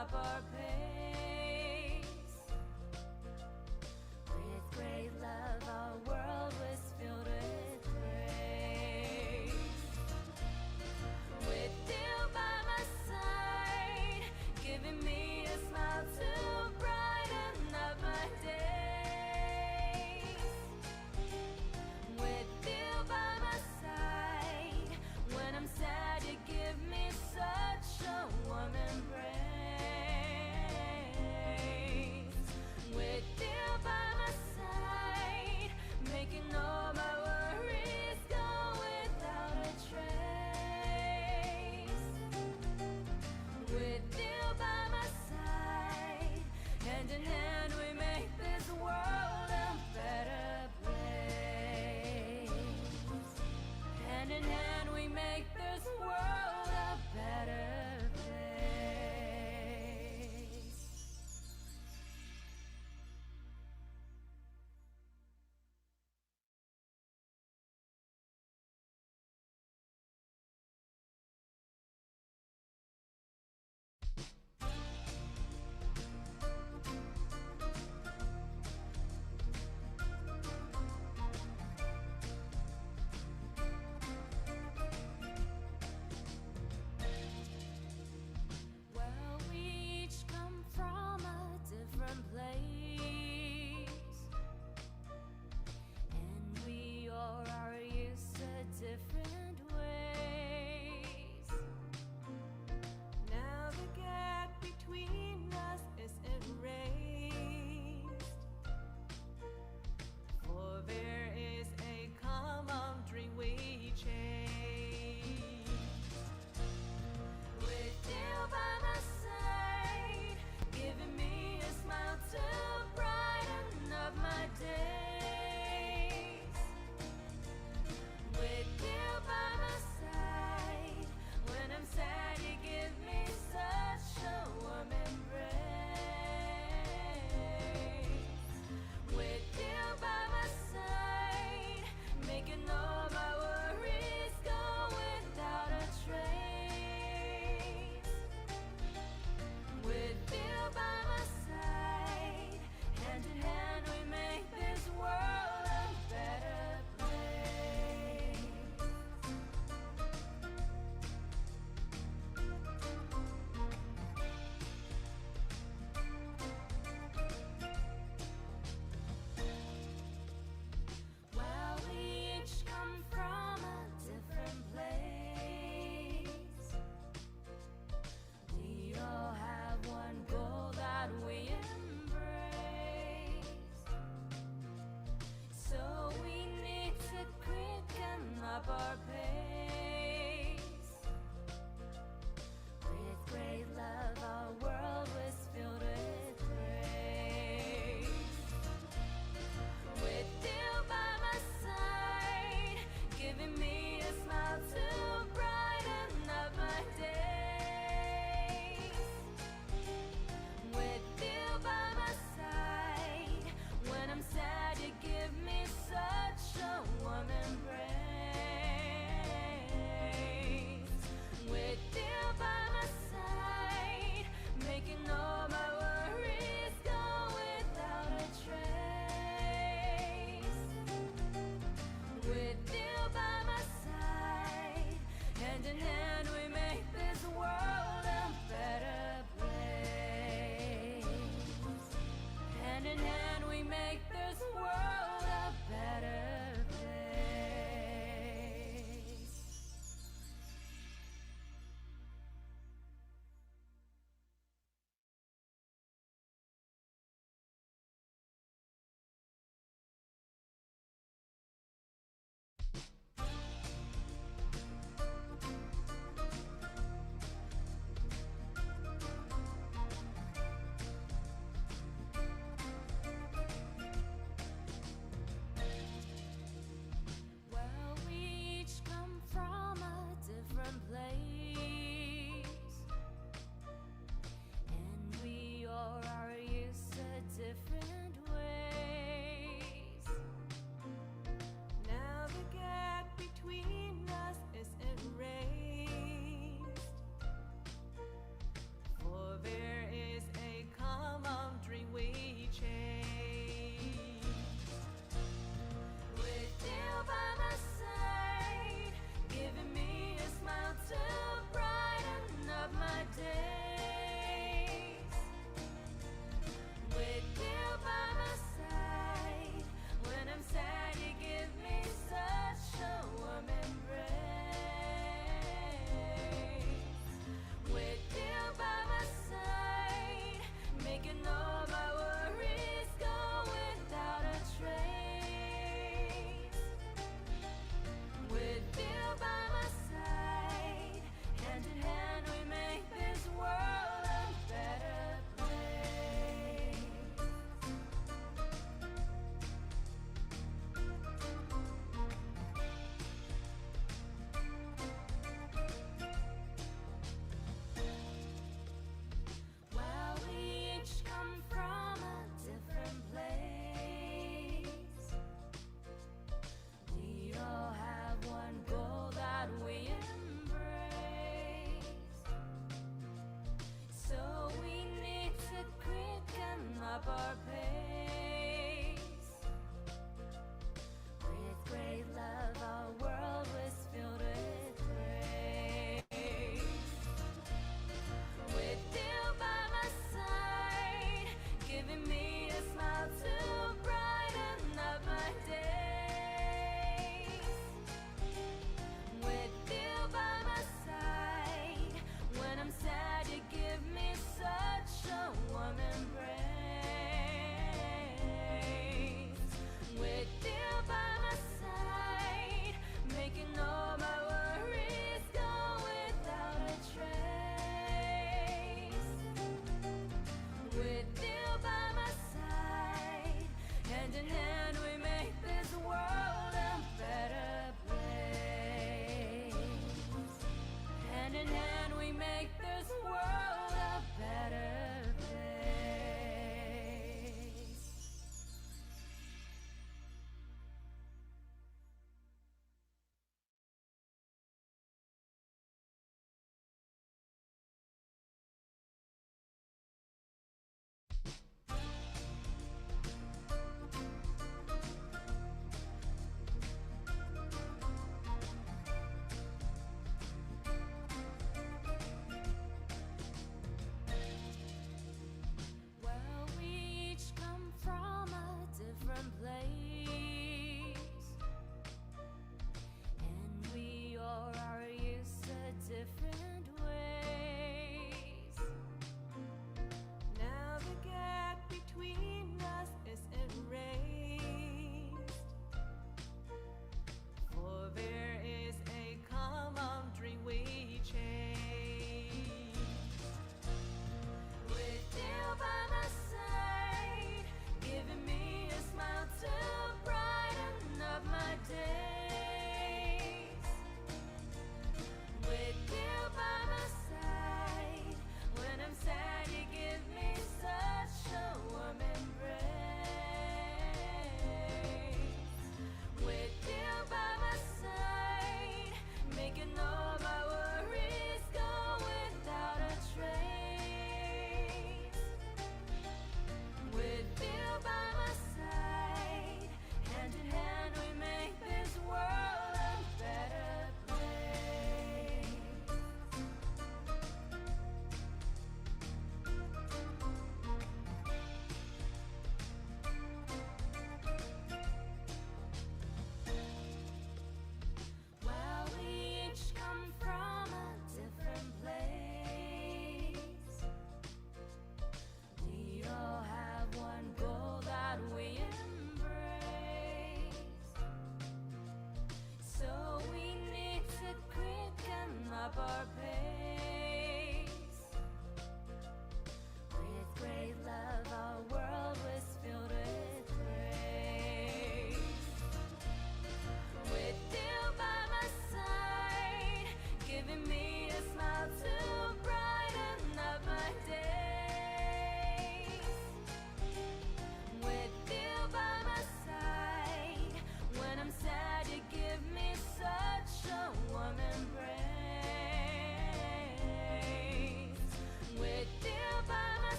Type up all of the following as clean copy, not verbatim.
up our pace. With great love, our world was filled with grace. With you by my side, giving me a smile to brighten up my days. With you by my side, when I'm sad, you give me such a warm embrace. With you by my side, making all my worries go without a trace. With you by my side, hand in hand we make this world a better place. Hand in hand we make this world a better place.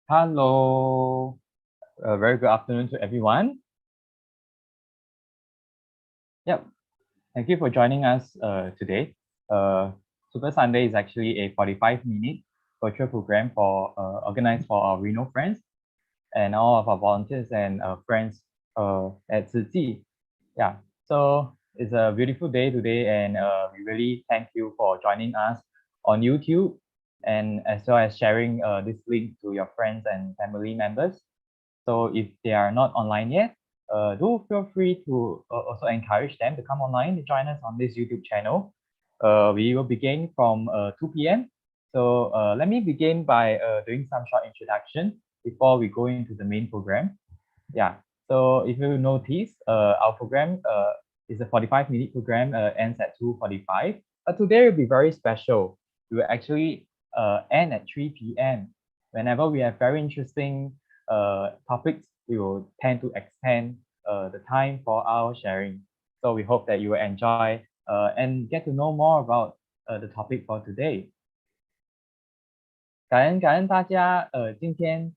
Hello, a very good afternoon to everyone. Yep, thank you for joining us today. Super Sunday is actually a 45-minute virtual program organized for our Renal friends and all of our volunteers and friends at Tzu. Yeah, so it's a beautiful day today, and we really thank you for joining us on YouTube and as well as sharing this link to your friends and family members. So if they are not online yet, do feel free to also encourage them to come online to join us on this YouTube channel. We will begin from 2 p.m. So let me begin by doing some short introduction before we go into the main program. Yeah, so if you notice, our program is a 45-minute program, ends at 2:45. But today will be very special. We will actually end at 3 p.m. Whenever we have very interesting topics, we will tend to extend the time for our sharing. So we hope that you will enjoy and get to know more about the topic for today. 感恩大家今天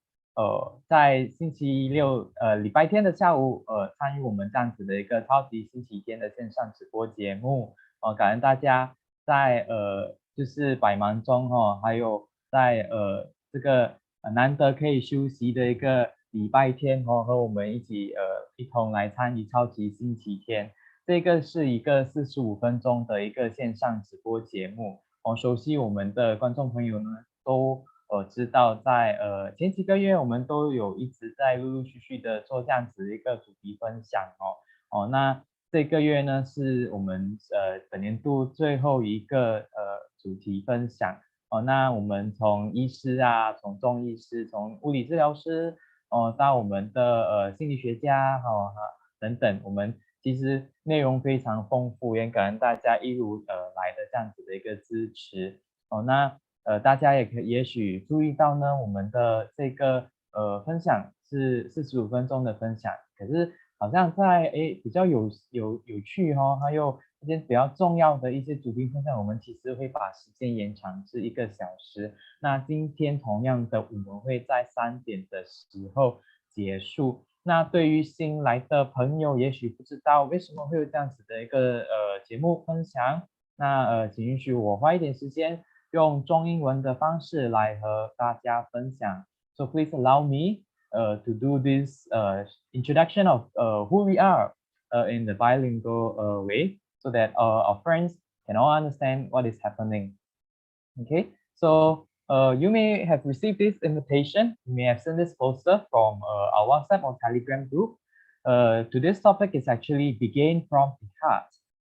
在星期六礼拜天的下午参与我们这样子的一个超级星期天的线上直播节目。感恩大家在就是百忙中还有在这个难得可以休息的一个礼拜天和我们一起一同来参与超级星期天。这个是一个45分钟的一个线上直播节目。熟悉我们的观众朋友呢都知道在前几个月我们都有一直在陆陆续续的做这样子的一个主题分享那这个月呢是我们本年度最后一个主题分享那我们从医师啊，从中医师，从物理治疗师到我们的心理学家等等，我们其实内容非常丰富，也感恩大家一路来的这样子的一个支持那大家也许注意到呢，我们的这个分享是45分钟的分享，可是好像在比较有趣还有一些比较重要的一些主题分享，我们其实会把时间延长至1个小时。那今天同样的，我们会在3点的时候结束。那对于新来的朋友，也许不知道为什么会有这样子的一个节目分享，那请允许我花一点时间用中英文的方式来和大家分享。So please allow me to do this introduction of who we are in the bilingual way, so that our friends can all understand what is happening. Okay, so you may have received this invitation. You may have seen this poster from our WhatsApp or Telegram group. Today's topic is actually begin from the heart.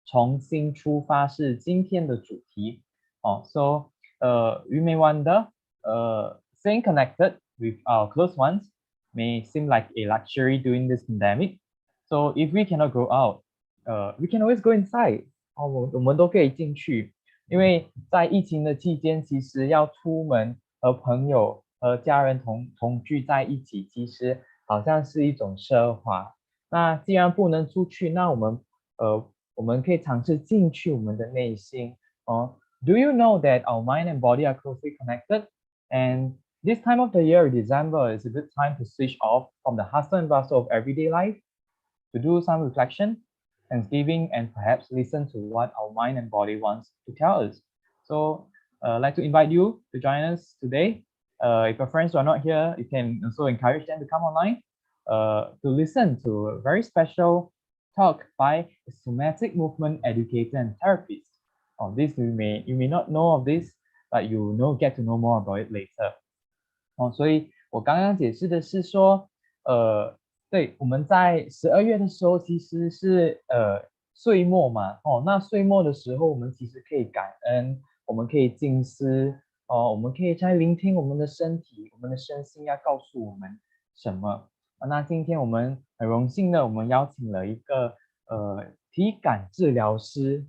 重新出发是今天的主题So you may wonder, staying connected with our close ones may seem like a luxury during this pandemic. So if we cannot go out, we can always go inside. 我们都可以进去，因为在疫情的期间，其实要出门和朋友和家人同聚在一起，其实好像是一种奢华。那既然不能出去，那我们可以尝试进去我们的内心Do you know that our mind and body are closely connected? And this time of the year, December, is a good time to switch off from the hustle and bustle of everyday life, to do some reflection, Thanksgiving, and perhaps listen to what our mind and body wants to tell us. So I'd like to invite you to join us today. If your friends are not here, you can also encourage them to come online to listen to a very special talk by a somatic movement educator and therapist. This you may not know of this, but you get to know more about it later. 所以我刚刚解释的是说，对，我们在12月的时候其实是岁末嘛，那岁末的时候我们其实可以感恩，我们可以静思，我们可以在聆听我们的身体，我们的身心要告诉我们什么。那今天我们很荣幸的，我们邀请了一个体感治疗师。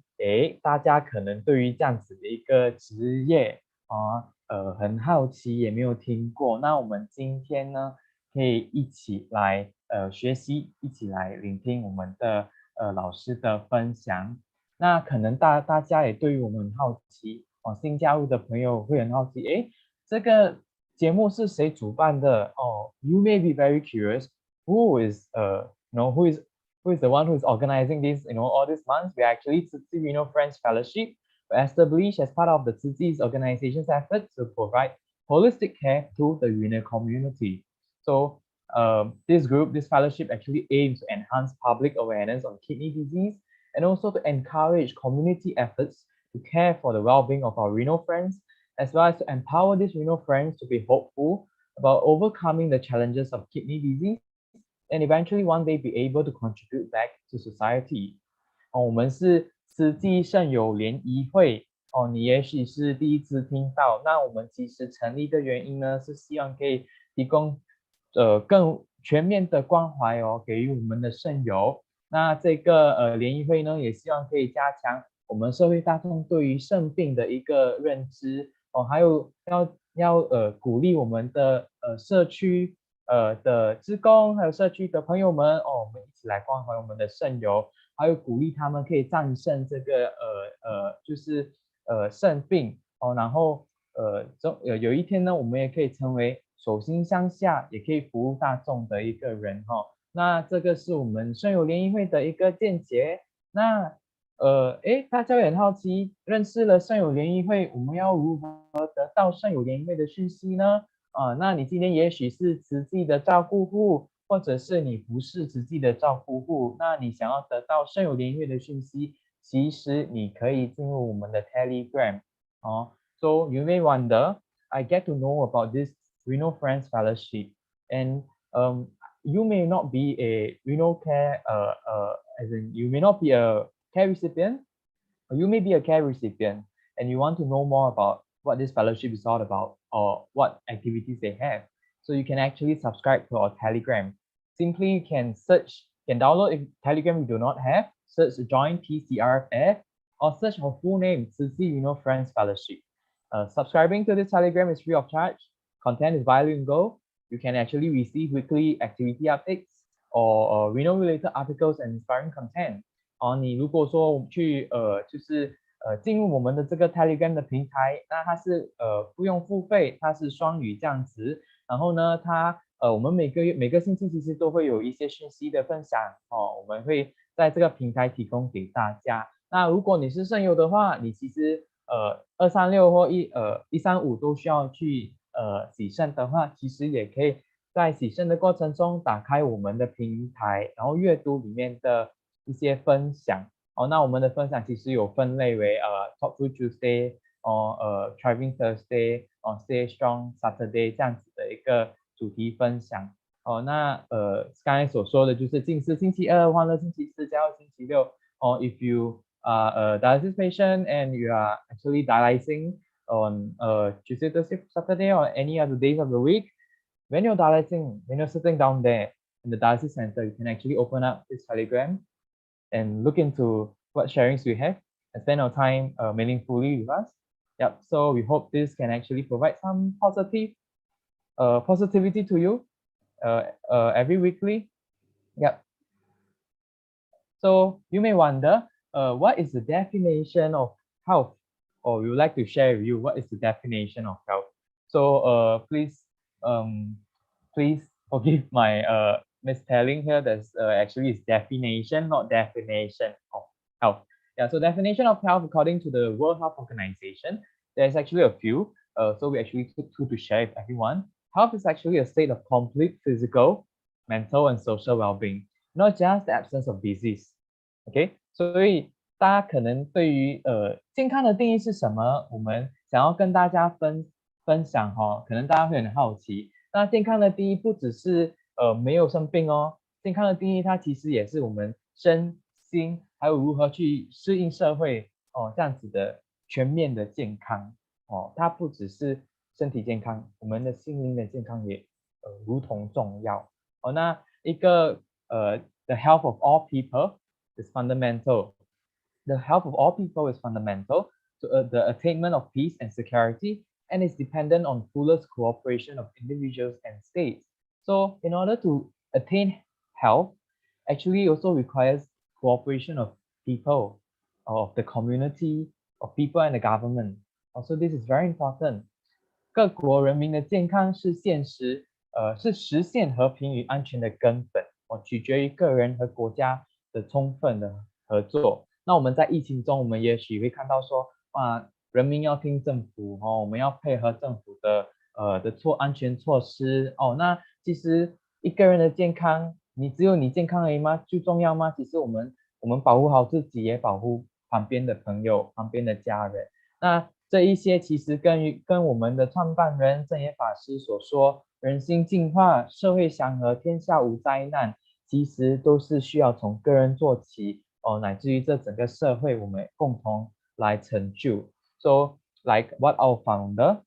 大家可能对于这样子的一个职业很好奇，也没有听过。那我们今天呢，可以一起来学习，一起来聆听我们的老师的分享。那可能大家也对于我们很好奇新加入的朋友会很好奇，这节目是谁主办的？You may be very curious who is who is the one who is organizing this all these months. We actually Tzu Renal Friends Fellowship established as part of the Tzu organization's effort to provide holistic care to the renal community. So this fellowship actually aims to enhance public awareness on kidney disease and also to encourage community efforts to care for the well-being of our renal friends, as well as to empower these renal friends to be hopeful about overcoming the challenges of kidney disease and eventually one day be able to contribute back to society. 我们是慈济圣友联谊会你也许是第一次听到。那我们其实成立的原因呢，是希望可以提供更全面的关怀给予我们的圣友。那这个联谊会呢，也希望可以加强我们社会大众对于肾病的一个认知还有要鼓励我们的社区的志工，还有社区的朋友们我们一起来关怀我们的肾友，还有鼓励他们可以战胜这个就是肾病然后有一天呢，我们也可以成为手心向下，也可以服务大众的一个人那这个是我们肾友联谊会的一个见解。那大家也很好奇，认识了肾友联谊会，我们要如何得到肾友联谊会的讯息呢？那你今天也许是慈济的照顾户，或者是你不是慈济的照顾户，那你想要得到肾友联谊会的讯息，其实你可以进入我们的 Telegram So you may wonder, I get to know about this Renal Friends Fellowship, and you may not be a renal care as in you may not be a care recipient, or you may be a care recipient, and you want to know more about what this fellowship is all about or what activities they have. So you can actually subscribe to our Telegram. Simply you can download a Telegram you do not have, search join TCRFF, or search for full name Tzu Renal Friends Fellowship. Subscribing to this Telegram is free of charge. Content is bilingual. You can actually receive weekly activity updates or renal related articles and inspiring content. 你如果说去就是进入我们的这个 Telegram 的平台，那它是不用付费，它是双语这样子。然后呢，我们每个星期其实都会有一些讯息的分享我们会在这个平台提供给大家。那如果你是肾友的话，你其实236或135都需要去洗肾的话，其实也可以在洗肾的过程中打开我们的平台，然后阅读里面的一些分享那我们的分享其实有分类为Talk to Tuesday Thriving Thursday Stay Strong Saturday 这样子的一个主题分享那刚才所说的就是静思星期二，欢乐星期四，加油星期六if you are a dialysis patient and you are actually dialyzing on Tuesday, Thursday, Saturday, or any other days of the week, when you're dialyzing, when you're sitting down there in the dialysis center, you can actually open up this Telegram and look into what sharings we have and spend our time meaningfully with us. Yep. So we hope this can actually provide some positivity to you every weekly. Yep. So you may wonder, what is the definition of health? Or we would like to share with you what is the definition of health. So please forgive my misspelling here. There's actually is definition, not definition of health. Yeah, so definition of health according to the World Health Organization, there's actually a few. So we actually took two to share with everyone. Health is actually a state of complete physical, mental, and social well-being, not just the absence of disease. Okay, 所以大家可能对于健康的定义是什么，我们想要跟大家分享可能大家会很好奇。那健康的定义不只是没有生病健康的定义它其实也是我们身心还有如何去适应社会这样子的全面的健康它不只是身体健康，我们的心灵的健康也如同重要那一个the health of all people is fundamental. The health of all people is fundamental to the attainment of peace and security, and is dependent on fullest cooperation of individuals and states. So in order to attain health, actually also requires cooperation of people, of the community, of people and the government. Also, this is very important. 各国人民的健康是现实，是实现和平与安全的根本，取决于个人和国家的充分的合作。那我们在疫情中，我们也许会看到说，人民要听政府我们要配合政府的安全措施那其实一个人的健康，只有你健康而已吗？最重要吗？其实我们保护好自己，也保护旁边的朋友、旁边的家人。那这一些其实跟我们的创办人正言法师所说“人心净化，社会祥和，天下无灾难”，其实都是需要从个人做起乃至于这整个社会我们共同来成就。So, like what our founder,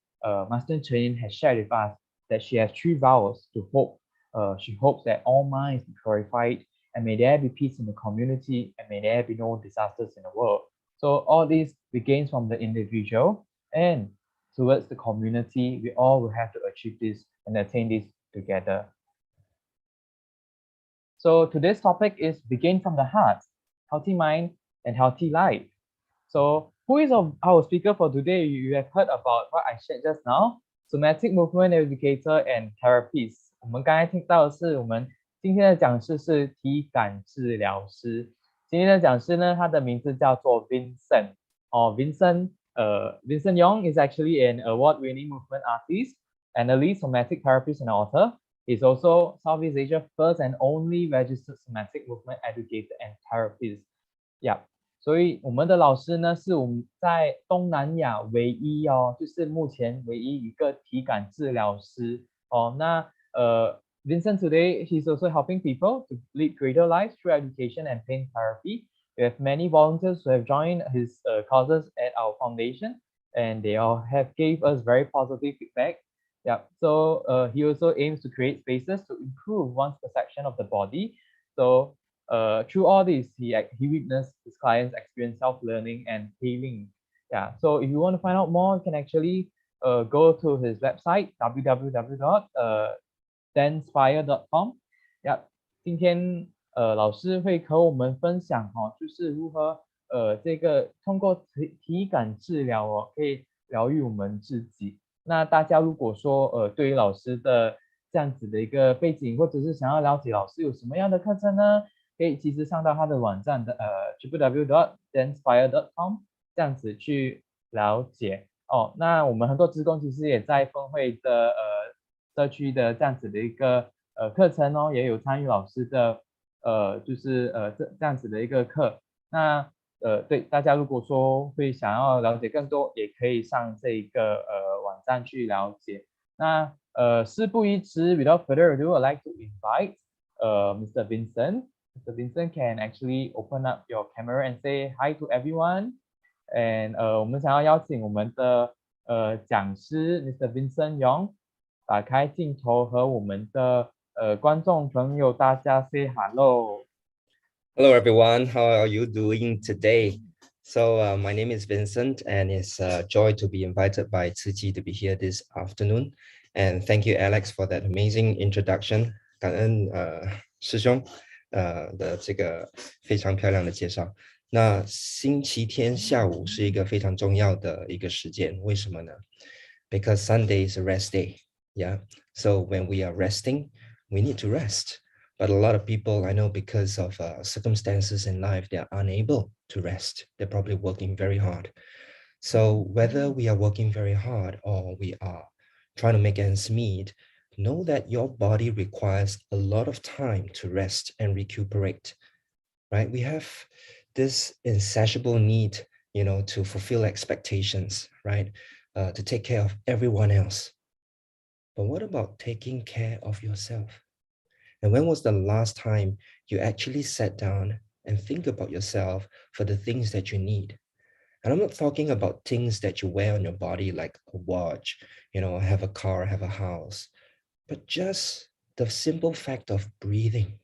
Master Chen has shared with us, that she has 3 vows to hope. She hopes that all minds be purified, and may there be peace in the community, and may there be no disasters in the world. So all this begins from the individual and towards the community. We all will have to achieve this and attain this together. So today's topic is begin from the heart, healthy mind and healthy life. So who is our speaker for today? You have heard about what I shared just now, Somatic Movement Educator and Therapist. 我们刚才听到的是我们今天的讲师是体感治疗师。今天的讲师呢，他的名字叫做 Vincent. Vincent Yong is actually an award-winning movement artist, analyst, somatic therapist, and author. He's also Southeast Asia's first and only registered somatic movement educator and therapist. Yeah. 所以我们的老师呢，是我们在东南亚唯一就是目前唯一一个体感治疗师那Vincent today, he's also helping people to lead greater lives through education and pain therapy. We have many volunteers who have joined his causes at our foundation, and they all have gave us very positive feedback. Yeah, so he also aims to create spaces to improve one's perception of the body. So through all this, he witnessed his clients experience self-learning and healing. Yeah, so if you want to find out more, you can actually go to his website, www.dancefire.com. Yeah, 今天老师会和我们分享就是如何这个通过体感治疗可以疗愈我们自己。那大家如果说对于老师的这样子的一个背景，或者是想要了解老师有什么样的课程呢？可以其实上到他的网站的www.dancefire.com 这样子去了解那我们很多职工其实也在分会的社区的这样子的一个课程也有参与老师的就是这样子的一个课。那对大家如果说会想要了解更多，也可以上这一个网站去了解。那事不宜迟 ，without further ado, I'd like to invite Mr. Vincent. Mr. Vincent can actually open up your camera and say hi to everyone. And 我们想要邀请我们的讲师 Mr. Vincent Yong 打开镜头和我们的观众朋友大家 say hello. Hello everyone, how are you doing today? So my name is Vincent, and it's a joy to be invited by Tzu Chi to be here this afternoon. And thank you, Alex, for that amazing introduction. 感恩师兄的这个非常漂亮的介绍。那星期天下午是一个非常重要的一个时间，为什么呢？ Because Sunday is a rest day. Yeah. So when we are resting, we need to rest. But a lot of people I know, because of circumstances in life, they are unable to rest. They're probably working very hard. So whether we are working very hard or we are trying to make ends meet, know that your body requires a lot of time to rest and recuperate, right? We have this insatiable need, to fulfill expectations, right? To take care of everyone else. But what about taking care of yourself? And when was the last time you actually sat down and think about yourself for the things that you need? And I'm not talking about things that you wear on your body, like a watch, have a car, have a house, but just the simple fact of breathing.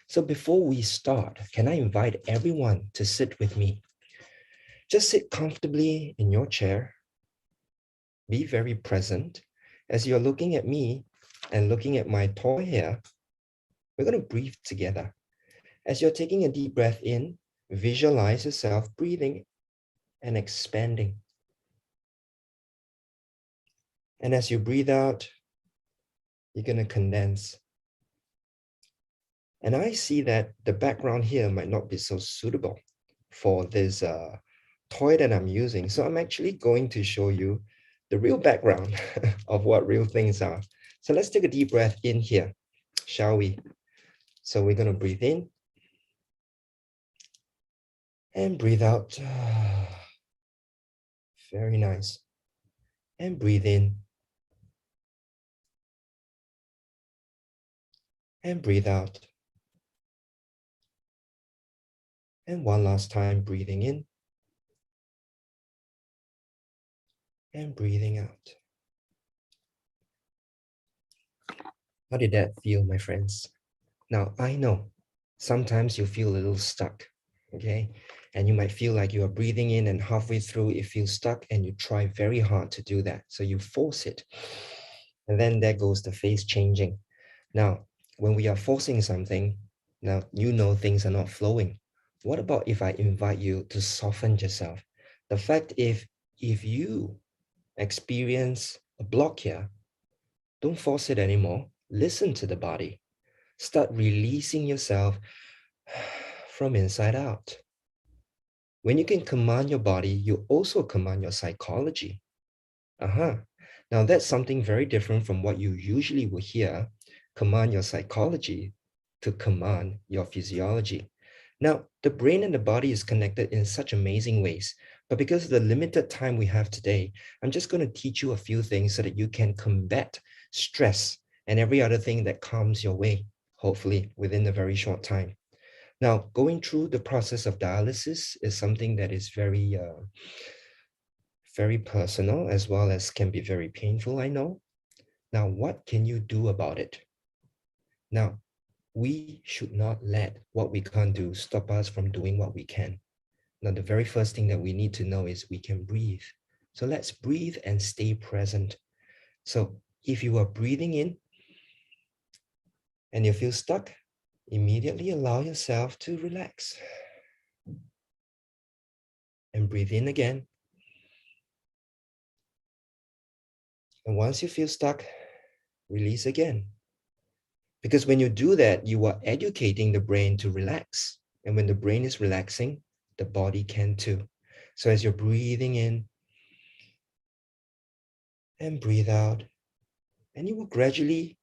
So before we start, can I invite everyone to sit with me? Just sit comfortably in your chair. Be very present. As you're looking at me and looking at my toy here, we're going to breathe together. As you're taking a deep breath in, visualize yourself breathing and expanding. And as you breathe out, you're going to condense. And I see that the background here might not be so suitable for this toy that I'm using. So I'm actually going to show you the real background of what real things are. So let's take a deep breath in here, shall we? So we're going to breathe in and breathe out. Very nice. And breathe in and breathe out. And one last time, breathing in and breathing out. How did that feel, my friends? Now, I know sometimes you feel a little stuck, okay? And you might feel like you are breathing in and halfway through it feels stuck and you try very hard to do that. So you force it. And then there goes the phase changing. Now, when we are forcing something, now you know things are not flowing. What about if I invite you to soften yourself? The fact if you experience a block here, don't force it anymore. Listen to the body. Start releasing yourself from inside out. When you can command your body, you also command your psychology. Now that's something very different from what you usually will hear. Command your psychology to command your physiology. Now, the brain and the body is connected in such amazing ways, but because of the limited time we have today, I'm just going to teach you a few things so that you can combat stress and every other thing that comes your way, hopefully within a very short time. Now, going through the process of dialysis is something that is very personal as well as can be very painful, I know. Now, what can you do about it? Now, we should not let what we can't do stop us from doing what we can. Now, the very first thing that we need to know is we can breathe. So let's breathe and stay present. So if you are breathing in and you feel stuck, immediately allow yourself to relax. And breathe in again. And once you feel stuck, release again. Because when you do that, you are educating the brain to relax. And when the brain is relaxing, the body can too. So as you're breathing in and breathe out, and you will gradually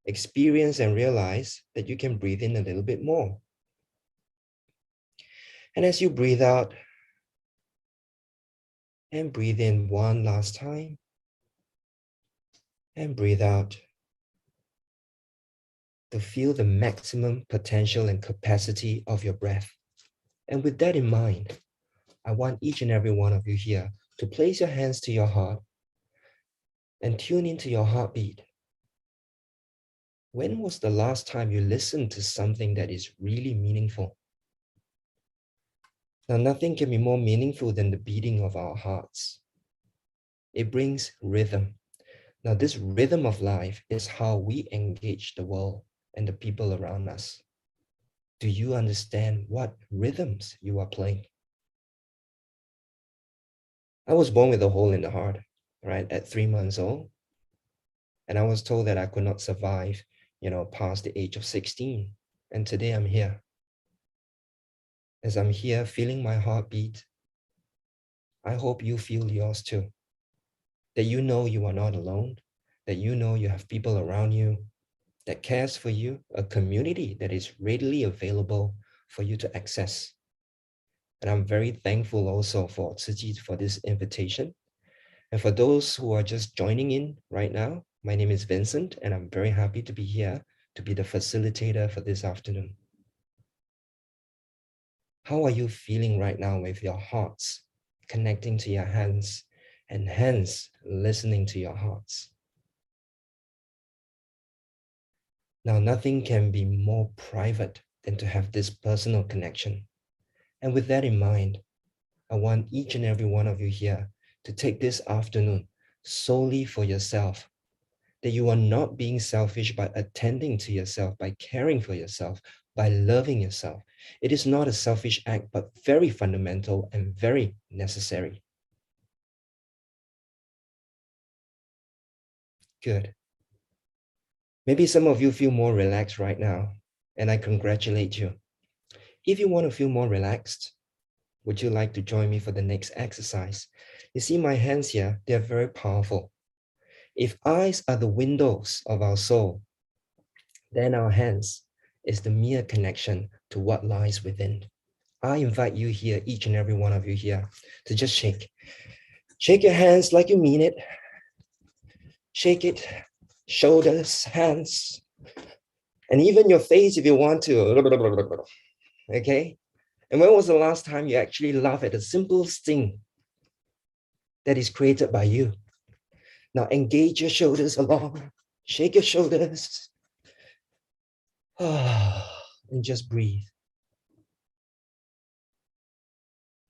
experience and realize that you can breathe in a little bit more. And as you breathe out and breathe in one last time, and breathe out, to feel the maximum potential and capacity of your breath. And with that in mind, I want each and every one of you here to place your hands to your heart and tune into your heartbeat. When was the last time you listened to something that is really meaningful? Now, nothing can be more meaningful than the beating of our hearts. It brings rhythm. Now, this rhythm of life is how we engage the world and the people around us. Do you understand what rhythms you are playing? I was born with a hole in the heart, right, at 3 months old. And I was told that I could not survive, past the age of 16. And today I'm here. As I'm here feeling my heartbeat, I hope you feel yours too. That you know you are not alone, that you know you have people around you that cares for you, a community that is readily available for you to access. And I'm very thankful also for Tzu Chi for this invitation. And for those who are just joining in right now, my name is Vincent, and I'm very happy to be here to be the facilitator for this afternoon. How are you feeling right now with your hearts connecting to your hands and hands listening to your hearts? Now, nothing can be more private than to have this personal connection. And with that in mind, I want each and every one of you here to take this afternoon solely for yourself, that you are not being selfish by attending to yourself, by caring for yourself, by loving yourself. It is not a selfish act, but very fundamental and very necessary. Good. Maybe some of you feel more relaxed right now, and I congratulate you. If you want to feel more relaxed, would you like to join me for the next exercise? You see my hands here, they're very powerful. If eyes are the windows of our soul, then our hands is the mere connection to what lies within. I invite you here, each and every one of you here, to just shake. Shake your hands like you mean it. Shake it, shoulders, hands, and even your face if you want to. Okay? And when was the last time you actually laughed at a simple thing that is created by you? Now engage your shoulders along, shake your shoulders, and just breathe.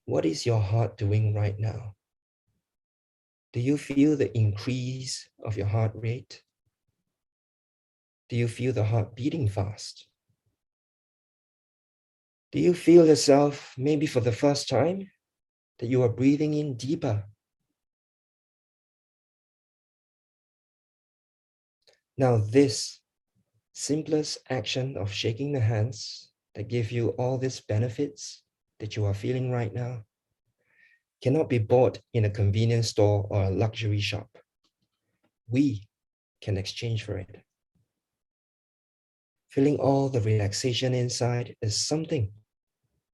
What is your heart doing right now? Do you feel the increase of your heart rate? Do you feel the heart beating fast? Do you feel yourself, maybe for the first time, that you are breathing in deeper? Now this simplest action of shaking the hands that give you all these benefits that you are feeling right now cannot be bought in a convenience store or a luxury shop. We can exchange for it. Feeling all the relaxation inside is something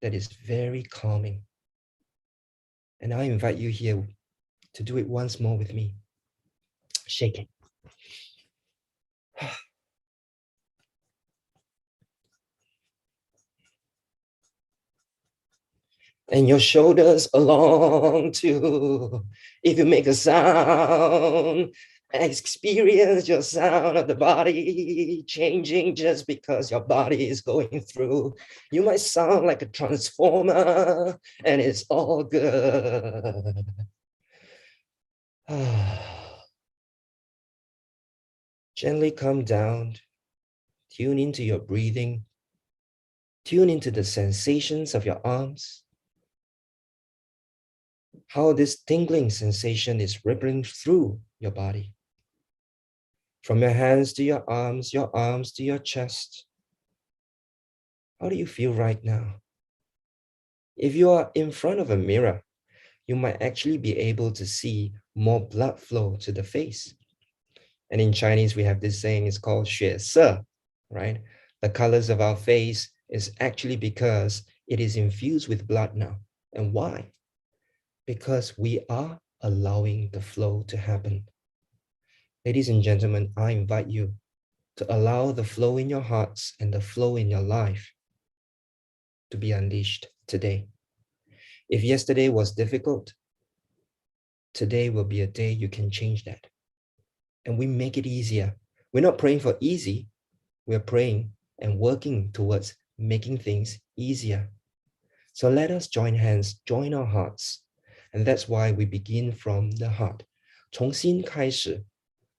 that is very calming. And I invite you here to do it once more with me. Shake it. And your shoulders along too. If you make a sound, experience your sound of the body changing just because your body is going through. You might sound like a transformer, and it's all good. Gently come down, tune into your breathing, tune into the sensations of your arms, how this tingling sensation is rippling through your body. From your hands to your arms to your chest. How do you feel right now? If you are in front of a mirror, you might actually be able to see more blood flow to the face. And in Chinese, we have this saying, it's called 血色, right? The colors of our face is actually because it is infused with blood now. And why? Because we are allowing the flow to happen. Ladies and gentlemen, I invite you to allow the flow in your hearts and the flow in your life to be unleashed today. If yesterday was difficult, today will be a day you can change that. And we make it easier. We're not praying for easy. We're praying and working towards making things easier. So let us join hands, join our hearts. And that's why we begin from the heart. 从心开始，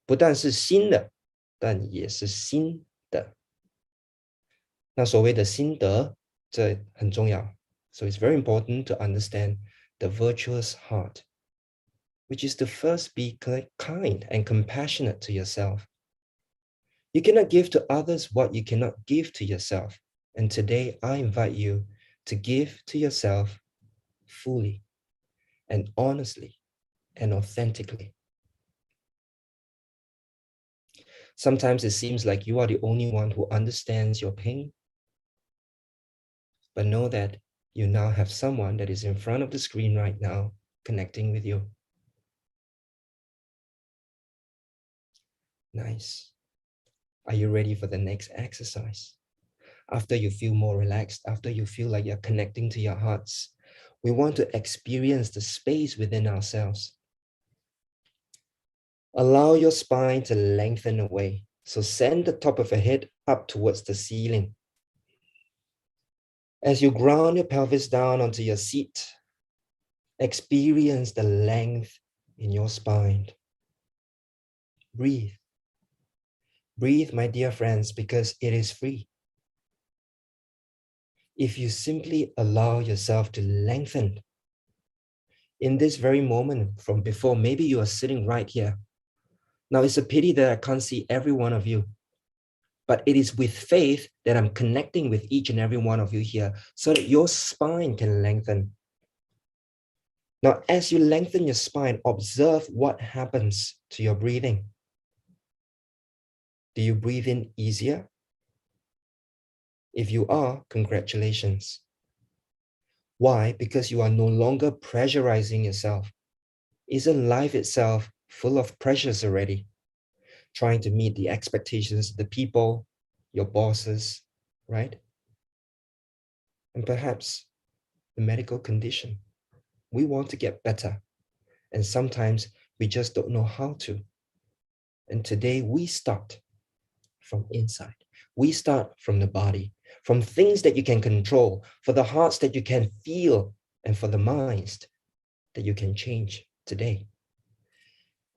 不但是新的，但也是心的。那所谓的心得，这很重要。So it's very important to understand the virtuous heart, which is to first be kind and compassionate to yourself. You cannot give to others what you cannot give to yourself. And today I invite you to give to yourself fully and honestly and authentically. Sometimes it seems like you are the only one who understands your pain. But know that you now have someone that is in front of the screen right now, connecting with you. Nice. Are you ready for the next exercise? After you feel more relaxed, after you feel like you're connecting to your hearts, we want to experience the space within ourselves. Allow your spine to lengthen away. So send the top of your head up towards the ceiling. As you ground your pelvis down onto your seat, experience the length in your spine. Breathe. Breathe, my dear friends, because it is free. If you simply allow yourself to lengthen in this very moment from before, maybe you are sitting right here. Now, it's a pity that I can't see every one of you, but it is with faith that I'm connecting with each and every one of you here so that your spine can lengthen. Now, as you lengthen your spine, observe what happens to your breathing. Do you breathe in easier? If you are, congratulations. Why? Because you are no longer pressurizing yourself. Isn't life itself full of pressures already? Trying to meet the expectations of the people, your bosses, right? And perhaps the medical condition. We want to get better, and sometimes we just don't know how to. And today we start from inside. We start from the body, from things that you can control, for the hearts that you can feel, and for the minds that you can change today.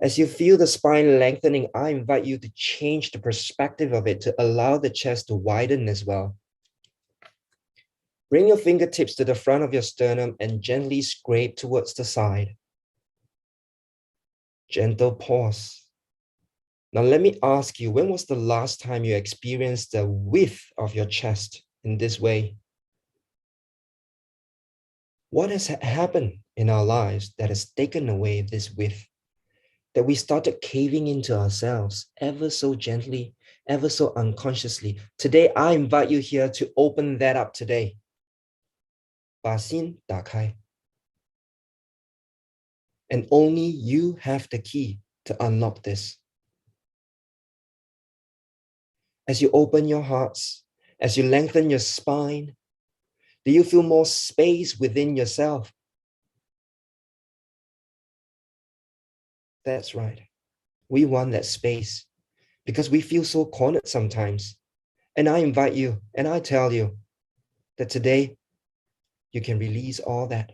As you feel the spine lengthening, I invite you to change the perspective of it, to allow the chest to widen as well. Bring your fingertips to the front of your sternum and gently scrape towards the side. Gentle pause. Now let me ask you, when was the last time you experienced the width of your chest in this way? What has happened in our lives that has taken away this width? That we started caving into ourselves ever so gently, ever so unconsciously. Today, I invite you here to open that up today. 把心打开. And only you have the key to unlock this. As you open your hearts, as you lengthen your spine, do you feel more space within yourself? That's right. We want that space because we feel so cornered sometimes. And I invite you and I tell you that today you can release all that.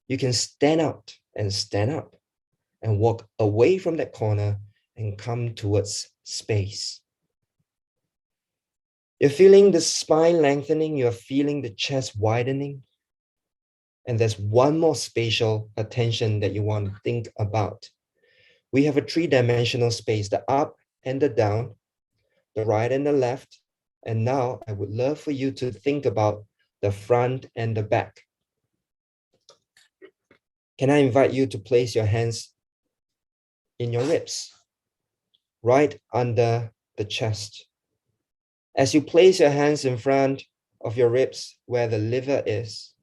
You can stand out and stand up and walk away from that corner and come towards space. You're feeling the spine lengthening, you're feeling the chest widening. And there's one more spatial attention that you want to think about. We have a three-dimensional space, the up and the down, the right and the left. And now I would love for you to think about the front and the back. Can I invite you to place your hands in your ribs, right under the chest? As you place your hands in front of your ribs where the liver is,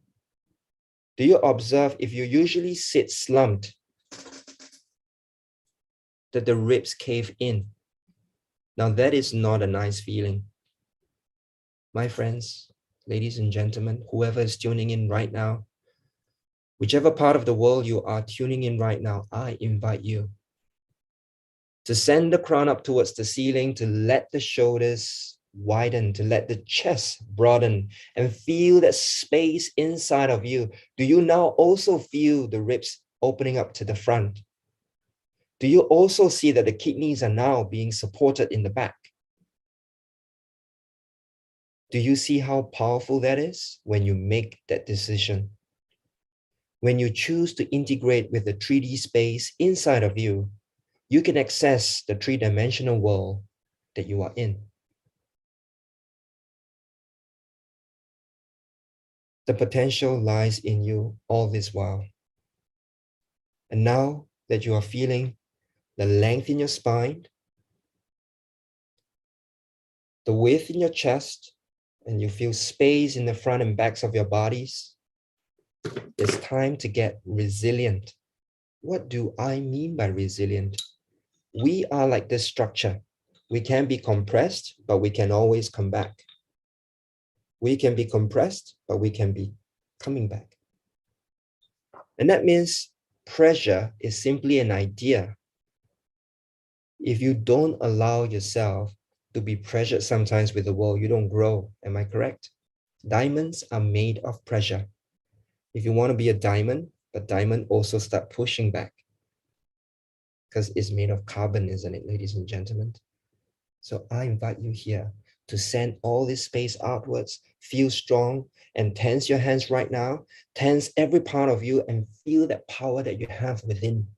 do you observe if you usually sit slumped, that the ribs cave in? Now that is not a nice feeling. My friends, ladies and gentlemen, whoever is tuning in right now, whichever part of the world you are tuning in right now, I invite you to send the crown up towards the ceiling, to let the shoulders widen, to let the chest broaden and feel that space inside of you. Do you now also feel the ribs opening up to the front? Do you also see that the kidneys are now being supported in the back? Do you see how powerful that is when you make that decision? When you choose to integrate with the 3D space inside of you, you can access the three-dimensional world that you are in. The potential lies in you all this while. And now that you are feeling the length in your spine, the width in your chest, and you feel space in the front and backs of your bodies, it's time to get resilient. What do I mean by resilient? We are like this structure. We can be compressed, but we can always come back. We can be compressed, but we can be coming back. And that means pressure is simply an idea. If you don't allow yourself to be pressured sometimes with the world, you don't grow. Am I correct? Diamonds are made of pressure. If you want to be a diamond, but diamond also start pushing back because it's made of carbon, isn't it, ladies and gentlemen? So I invite you here to send all this space outwards, feel strong, and tense your hands right now. Tense every part of you and feel that power that you have within.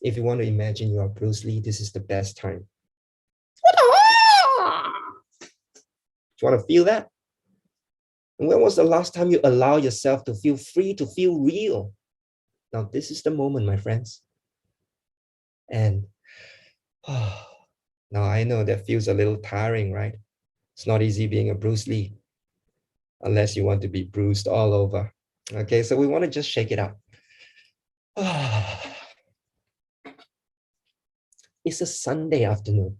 If you want to imagine you are Bruce Lee, this is the best time. Do you want to feel that? And when was the last time you allow yourself to feel free, to feel real? Now, this is the moment, my friends. And now I know that feels a little tiring, right? It's not easy being a Bruce Lee, unless you want to be bruised all over. Okay, so we want to just shake it up. It's a Sunday afternoon.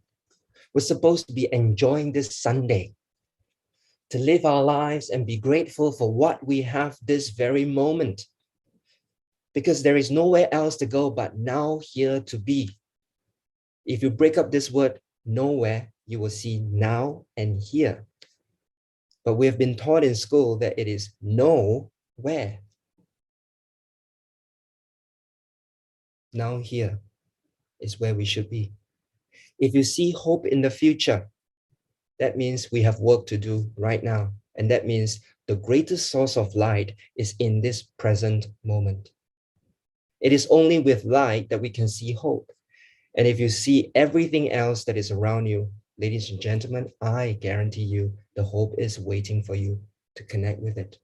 We're supposed to be enjoying this Sunday, to live our lives and be grateful for what we have this very moment. Because there is nowhere else to go but now here to be. If you break up this word nowhere, you will see now and here. But we have been taught in school that it is nowhere. Now here is where we should be. If you see hope in the future, that means we have work to do right now. And that means the greatest source of light is in this present moment. It is only with light that we can see hope. And if you see everything else that is around you, ladies and gentlemen, I guarantee you the hope is waiting for you to connect with it.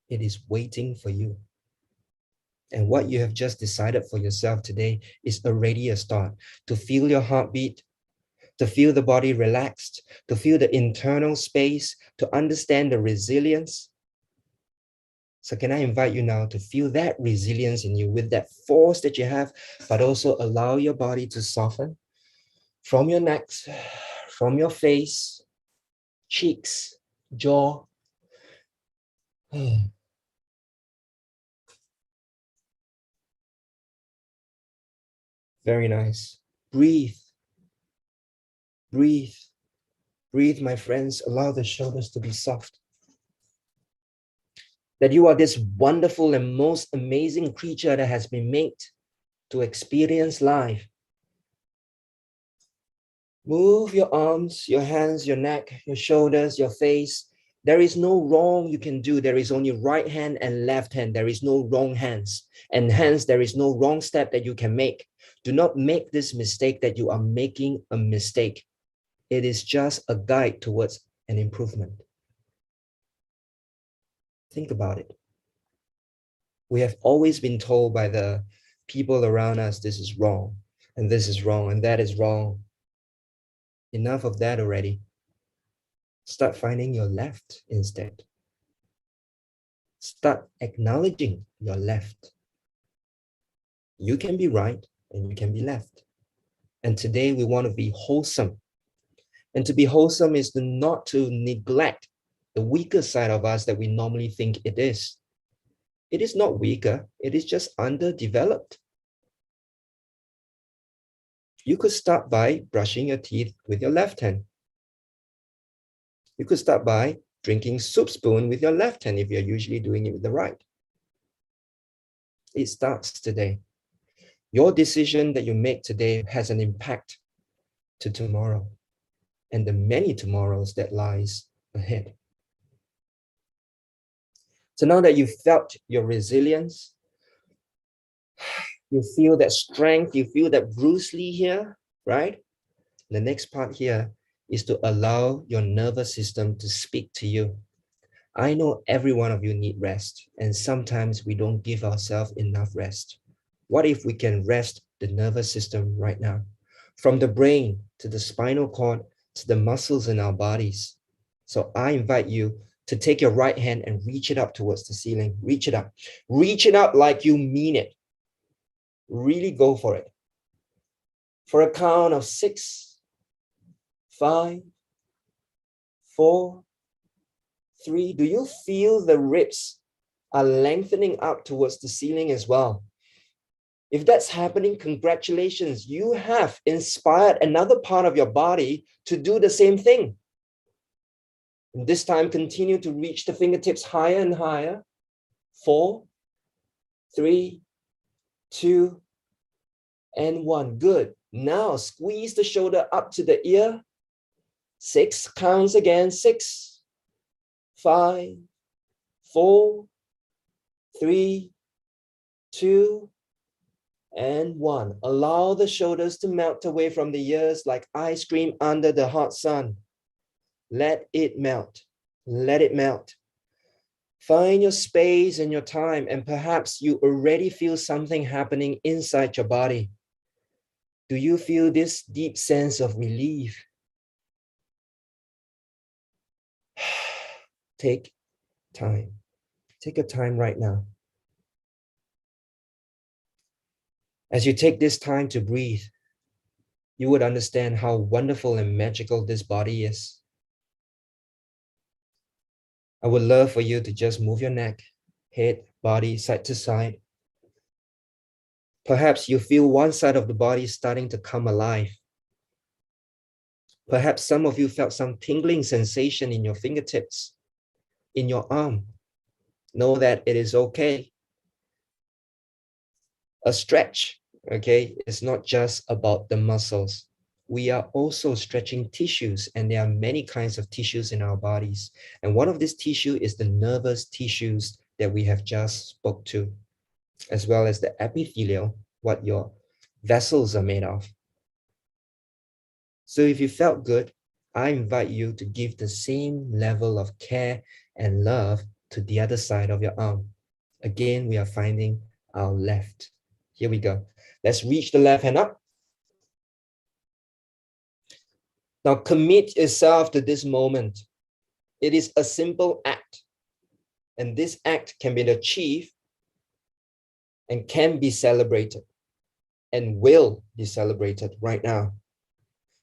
It is waiting for you. And what you have just decided for yourself today is already a start. To feel your heartbeat, to feel the body relaxed, to feel the internal space, to understand the resilience. So can I invite you now to feel that resilience in you with that force that you have, but also allow your body to soften from your neck, from your face, cheeks, jaw. Very nice. Breathe. Breathe. Breathe, my friends. Allow the shoulders to be soft. That you are this wonderful and most amazing creature that has been made to experience life. Move your arms, your hands, your neck, your shoulders, your face. There is no wrong you can do. There is only right hand and left hand. There is no wrong hands. And hence, there is no wrong step that you can make. Do not make this mistake that you are making a mistake. It is just a guide towards an improvement. Think about it. We have always been told by the people around us, this is wrong, and this is wrong, and that is wrong. Enough of that already. Start finding your left instead. Start acknowledging your left. You can be right and you can be left. And today we want to be wholesome. And to be wholesome is not to neglect the weaker side of us that we normally think it is. It is not weaker, it is just underdeveloped. You could start by brushing your teeth with your left hand. You could start by drinking soup spoon with your left hand if you're usually doing it with the right. It starts today. Your decision that you make today has an impact to tomorrow and the many tomorrows that lies ahead. So now that you've felt your resilience, you feel that strength, you feel that Bruce Lee here, right? The next part here is to allow your nervous system to speak to you. I know every one of you need rest, and sometimes we don't give ourselves enough rest. What if we can rest the nervous system right now? From the brain to the spinal cord to the muscles in our bodies. So I invite you to take your right hand and reach it up towards the ceiling. Reach it up. Reach it up like you mean it. Really go for it. For a count of 6, 5, 4, 3. Do you feel the ribs are lengthening up towards the ceiling as well? If that's happening, congratulations. You have inspired another part of your body to do the same thing. And this time, continue to reach the fingertips higher and higher. 4, 3, 2, and 1. Good. Now squeeze the shoulder up to the ear. 6 counts again. 6, 5, 4, 3, 2, and 1. Allow the shoulders to melt away from the ears like ice cream under the hot sun. Let it melt. Let it melt. Find your space and your time, and perhaps you already feel something happening inside your body. Do you feel this deep sense of relief? Take time. Take your time right now. As you take this time to breathe, you would understand how wonderful and magical this body is. I would love for you to just move your neck, head, body, side to side. Perhaps you feel one side of the body starting to come alive. Perhaps some of you felt some tingling sensation in your fingertips, in your arm. Know that it is okay. A stretch, okay, is not just about the muscles. We are also stretching tissues, and there are many kinds of tissues in our bodies. And one of these tissues is the nervous tissues that we have just spoke to, as well as the epithelial, what your vessels are made of. So if you felt good, I invite you to give the same level of care and love to the other side of your arm. Again, we are finding our left. Here we go. Let's reach the left hand up. Now commit yourself to this moment. It is a simple act, and this act can be achieved and can be celebrated and will be celebrated right now.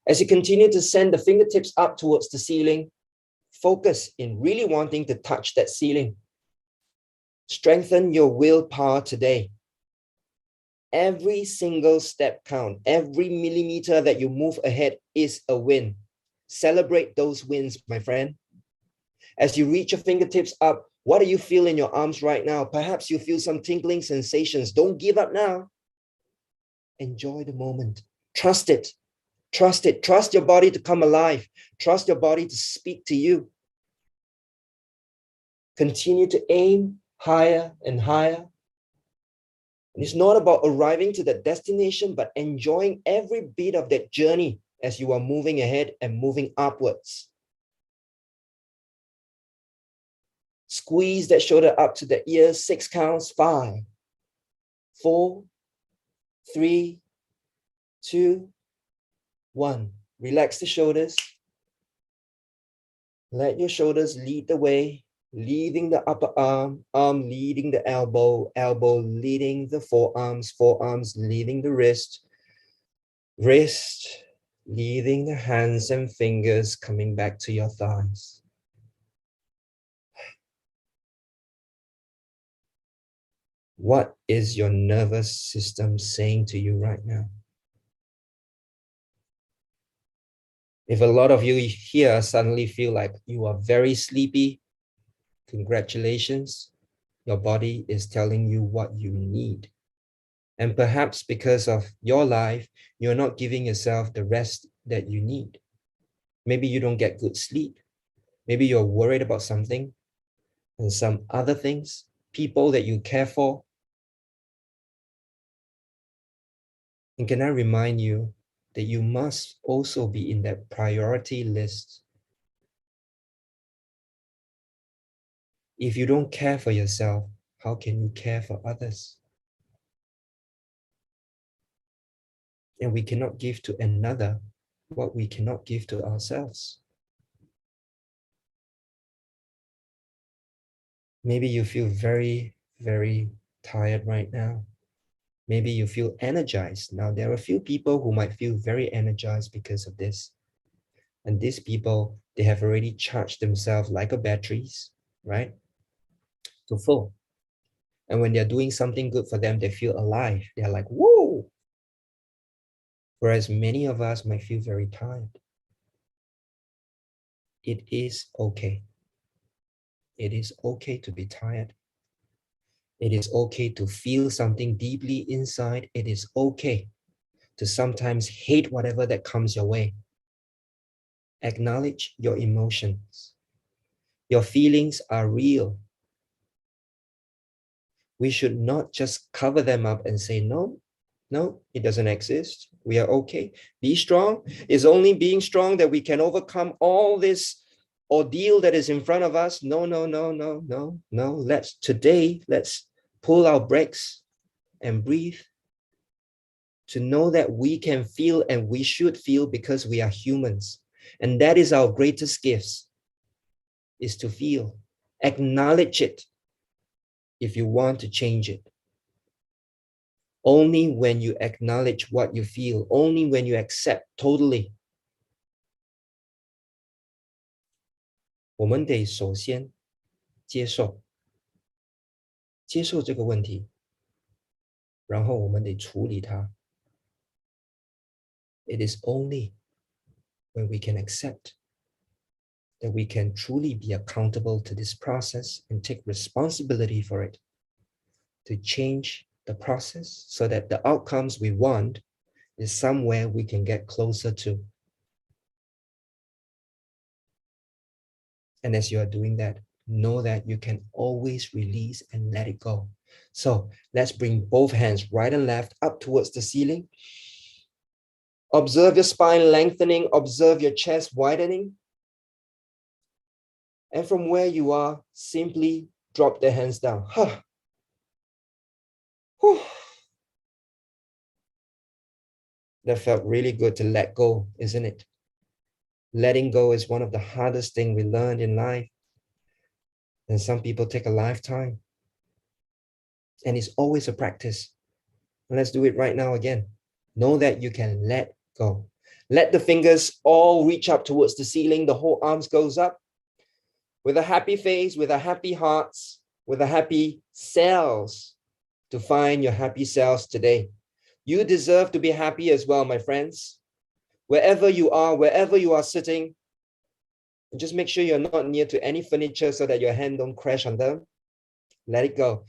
As you continue to send the fingertips up towards the ceiling, focus in really wanting to touch that ceiling. Strengthen your willpower today. Every single step counts. Every millimeter that you move ahead is a win. Celebrate those wins, my friend. As you reach your fingertips up, what do you feel in your arms right now? Perhaps you feel some tingling sensations. Don't give up now. Enjoy the moment. Trust it. Trust it. Trust your body to come alive. Trust your body to speak to you. Continue to aim higher and higher. And it's not about arriving to the destination, but enjoying every bit of that journey as you are moving ahead and moving upwards. Squeeze that shoulder up to the ears. 6 counts. 5, 4, 3, 2, 1. Relax the shoulders. Let your shoulders lead the way, leading the upper arm, arm leading the elbow, elbow leading the forearms, forearms leading the wrist, wrist leading the hands and fingers, coming back to your thighs. What is your nervous system saying to you right now? If a lot of you here suddenly feel like you are very sleepy, congratulations. Your body is telling you what you need. And perhaps because of your life, you're not giving yourself the rest that you need. Maybe you don't get good sleep. Maybe you're worried about something and some other things, people that you care for. And can I remind you that you must also be in that priority list? If you don't care for yourself, how can you care for others? And we cannot give to another what we cannot give to ourselves. Maybe you feel very, very tired right now. Maybe you feel energized. Now, there are a few people who might feel very energized because of this. And these people, they have already charged themselves like a batteries, right? To full. And when they're doing something good for them, they feel alive. They're like, whoa. Whereas many of us might feel very tired. It is okay. It is okay to be tired. It is okay to feel something deeply inside. It is okay to sometimes hate whatever that comes your way. Acknowledge your emotions. Your feelings are real. we should not just cover them up and say, no, no, it doesn't exist. We are okay. Be strong. It's only being strong that we can overcome all this ordeal that is in front of us. No, no, no, no, no, no. Let's pull our brakes and breathe to know that we can feel and we should feel because we are humans. And that is our greatest gifts, is to feel. Acknowledge it if you want to change it. Only when you acknowledge what you feel, only when you accept totally. 我们得首先接受这个问题，然后我们得处理它。It is only when we can accept that we can truly be accountable to this process and take responsibility for it, to change the process so that the outcomes we want is somewhere we can get closer to. And as you are doing that, know that you can always release and let it go. So let's bring both hands, right and left, up towards the ceiling. Observe your spine lengthening, observe your chest widening. And from where you are, simply drop the hands down. That felt really good to let go, isn't it? Letting go is one of the hardest things we learn in life. And some people take a lifetime. And it's always a practice. And let's do it right now again. Know that you can let go. Let the fingers all reach up towards the ceiling. The whole arms goes up. With a happy face, with a happy hearts, with a happy selves, to find your happy selves today. You deserve to be happy as well, my friends. Wherever you are sitting, and just make sure you're not near to any furniture so that your hand don't crash on them. Let it go.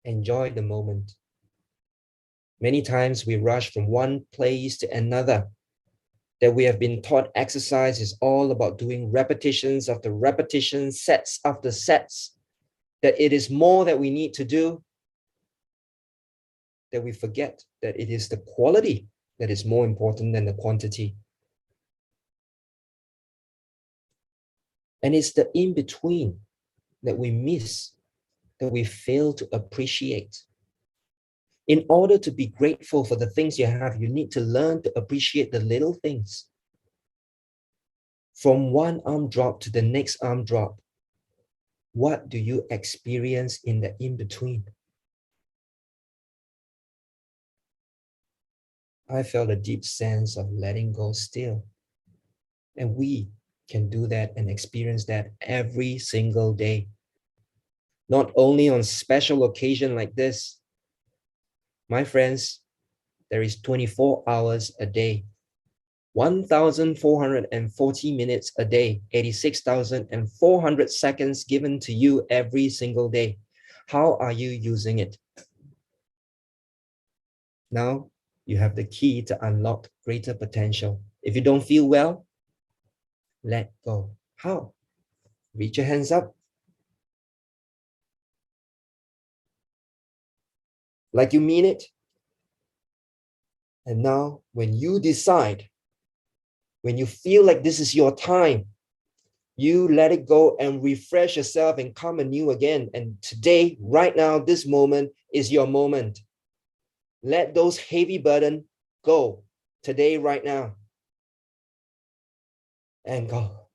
Enjoy the moment. Many times we rush from one place to another, that we have been taught exercise is all about doing repetitions after repetitions, sets after sets, that it is more that we need to do, that we forget that it is the quality that is more important than the quantity. And it's the in-between that we miss, that we fail to appreciate. In order to be grateful for the things you have, you need to learn to appreciate the little things. From one arm drop to the next arm drop, what do you experience in the in-between? I felt a deep sense of letting go still. And we can do that and experience that every single day. Not only on special occasion like this. My friends, there is 24 hours a day, 1,440 minutes a day, 86,400 seconds given to you every single day. How are you using it? Now, you have the key to unlock greater potential. If you don't feel well, let go. How? Reach your hands up. Like you mean it. And now, when you decide, when you feel like this is your time, you let it go and refresh yourself and come anew again. And today, right now, this moment is your moment. Let those heavy burdens go today, right now. And go.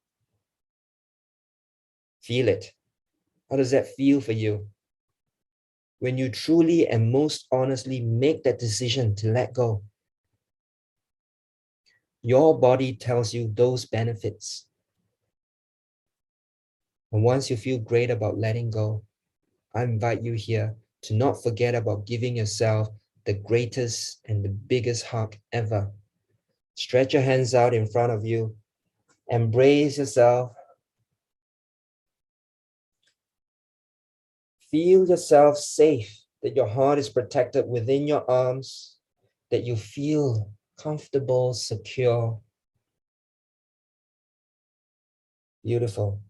Feel it. How does that feel for you? When you truly and most honestly make that decision to let go, your body tells you those benefits. And once you feel great about letting go, I invite you here to not forget about giving yourself the greatest and the biggest hug ever. Stretch your hands out in front of you. Embrace yourself. Feel yourself safe, that your heart is protected within your arms, that you feel comfortable, secure. Beautiful.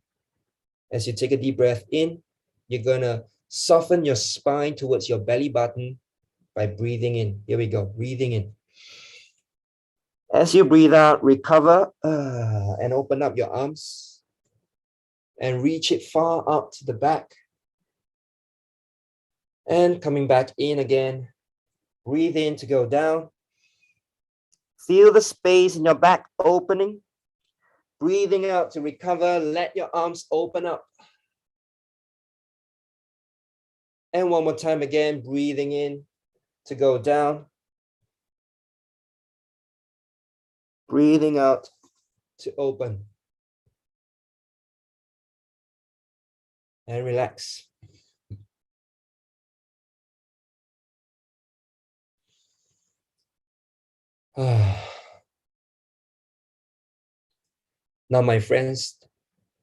As you take a deep breath in, you're gonna soften your spine towards your belly button by breathing in. Here we go, breathing in. As you breathe out, recover and open up your arms and reach it far out to the back. And coming back in again, breathe in to go down. Feel the space in your back opening. Breathing out to recover, let your arms open up. And one more time again, breathing in to go down. Breathing out to open. And relax. Now, my friends,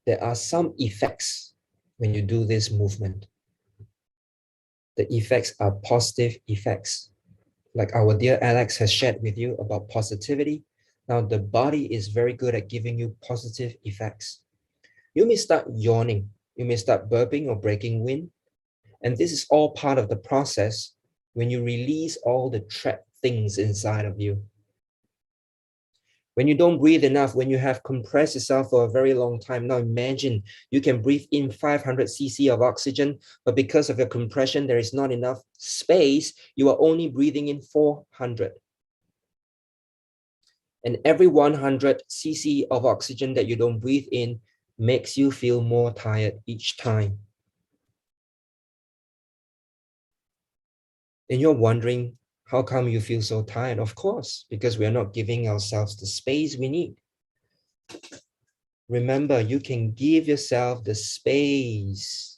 there are some effects when you do this movement. The effects are positive effects. Like our dear Alex has shared with you about positivity. Now, the body is very good at giving you positive effects. You may start yawning. You may start burping or breaking wind. And this is all part of the process when you release all the trapped things inside of you. When you don't breathe enough, when you have compressed yourself for a very long time, now imagine you can breathe in 500 cc of oxygen, but because of your compression, there is not enough space. You are only breathing in 400. And every 100 cc of oxygen that you don't breathe in makes you feel more tired each time. And you're wondering, how come you feel so tired? Of course, because we are not giving ourselves the space we need. Remember, you can give yourself the space.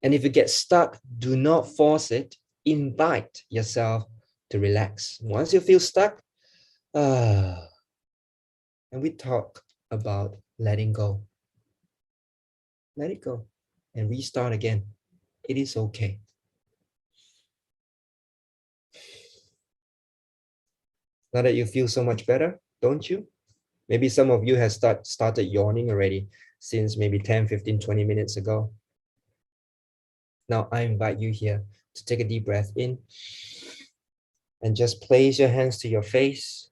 And if you get stuck, do not force it. Invite yourself to relax. Once you feel stuck, and we talk about letting go. Let it go and restart again. It is okay. Now that you feel so much better, don't you? Maybe some of you have started yawning already since maybe 10, 15, 20 minutes ago. Now I invite you here to take a deep breath in and just place your hands to your face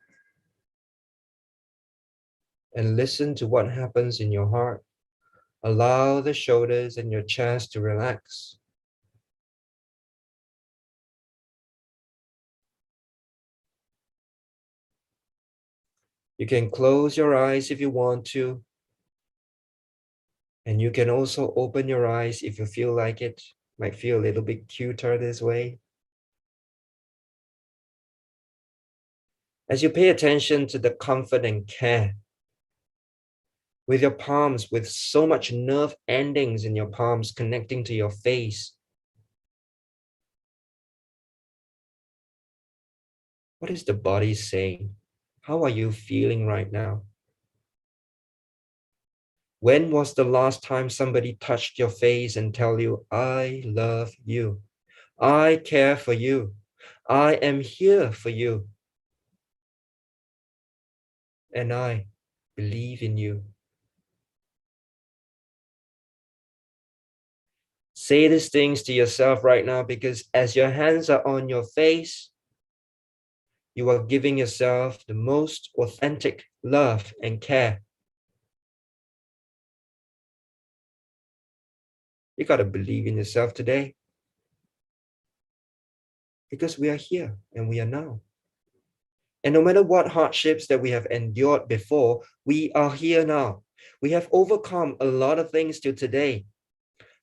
and listen to what happens in your heart. Allow the shoulders and your chest to relax. You can close your eyes if you want to. And you can also open your eyes if you feel like it. Might feel a little bit cuter this way. As you pay attention to the comfort and care, with your palms, with so much nerve endings in your palms connecting to your face. What is the body saying? How are you feeling right now? When was the last time somebody touched your face and tell you, I love you, I care for you, I am here for you, and I believe in you? Say these things to yourself right now, because as your hands are on your face, you are giving yourself the most authentic love and care. You got to believe in yourself today, because we are here and we are now. And no matter what hardships that we have endured before, we are here now. We have overcome a lot of things till today.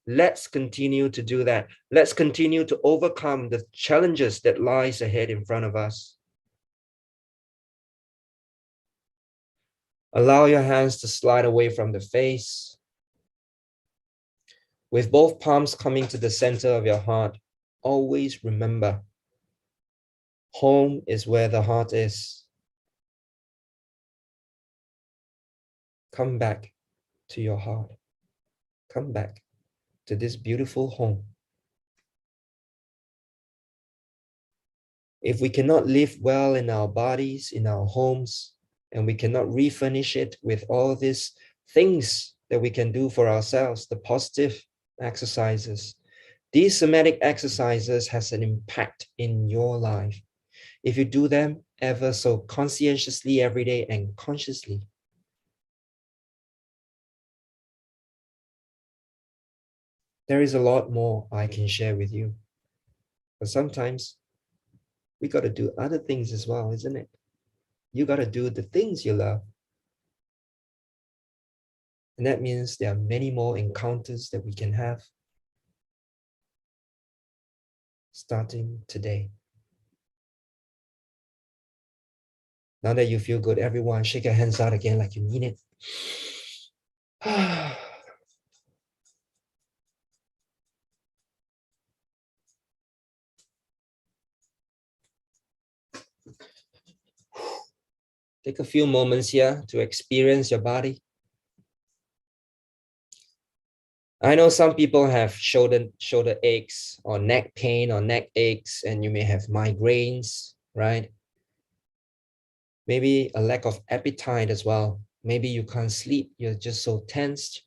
Let's continue to do that. Let's continue to overcome the challenges that lies ahead in front of us. Allow your hands to slide away from the face. With both palms coming to the center of your heart, always remember, home is where the heart is. Come back to your heart. Come back to this beautiful home. If we cannot live well in our bodies, in our homes, and we cannot refurnish it with all these things that we can do for ourselves, the positive exercises. These somatic exercises has an impact in your life if you do them ever so conscientiously every day and consciously. There is a lot more I can share with you, but sometimes we got to do other things as well, isn't it? You got to do the things you love. And that means there are many more encounters that we can have starting today. Now that you feel good, everyone, shake your hands out again like you mean it. Take a few moments here to experience your body. I know some people have shoulder aches or neck pain or neck aches, and you may have migraines, right? Maybe a lack of appetite as well. Maybe you can't sleep, you're just so tensed.